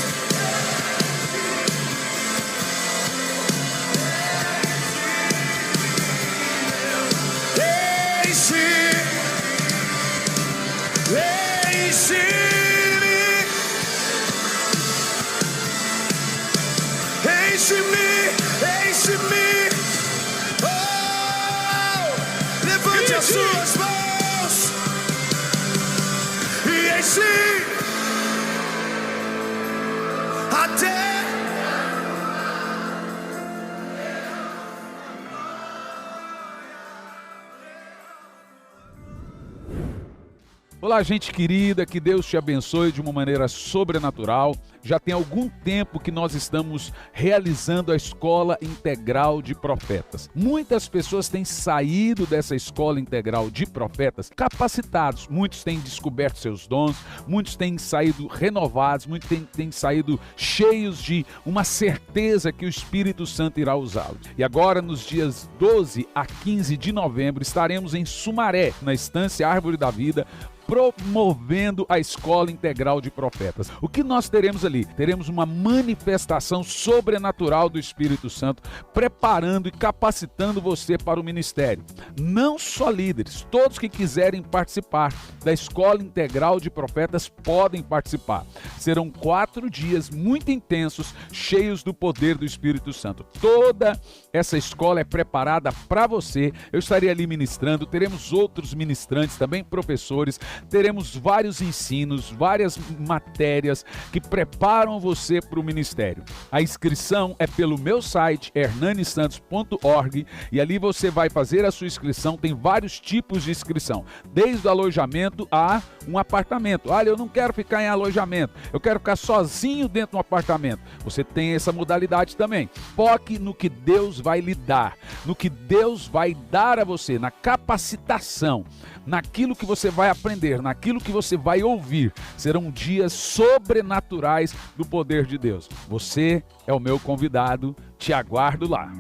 Speaker 2: Enche. Enche-me. Enche-me, enche-me. Oh, levante as suas mãos e enche até.
Speaker 1: Olá, gente querida, que Deus te abençoe de uma maneira sobrenatural. Já tem algum tempo que nós estamos realizando a Escola Integral de Profetas. Muitas pessoas têm saído dessa Escola Integral de Profetas capacitados. Muitos têm descoberto seus dons, muitos têm saído renovados, muitos têm saído cheios de uma certeza que o Espírito Santo irá usá-los. E agora, nos dias 12 a 15 de novembro, estaremos em Sumaré, na Estância Árvore da Vida, promovendo a Escola Integral de Profetas. O que nós teremos ali? Teremos uma manifestação sobrenatural do Espírito Santo, preparando e capacitando você para o ministério. Não só líderes, todos que quiserem participar da Escola Integral de Profetas podem participar. Serão 4 dias muito intensos, cheios do poder do Espírito Santo. Toda essa escola é preparada para você. Eu estarei ali ministrando, teremos outros ministrantes, também professores.
Speaker 3: teremos vários ensinos, várias matérias que preparam você para o ministério. A inscrição é pelo meu site, hernanisantos.org, e ali você vai fazer a sua inscrição. Tem vários tipos de inscrição, desde o alojamento a um apartamento. Olha, eu não quero ficar em alojamento, eu quero ficar sozinho dentro de um apartamento. Você tem essa modalidade também. Foque no que Deus vai lhe dar, no que Deus vai dar a você, na capacitação, naquilo que você vai aprender, naquilo que você vai ouvir. Serão dias sobrenaturais do poder de Deus. Você é o meu convidado, te aguardo lá.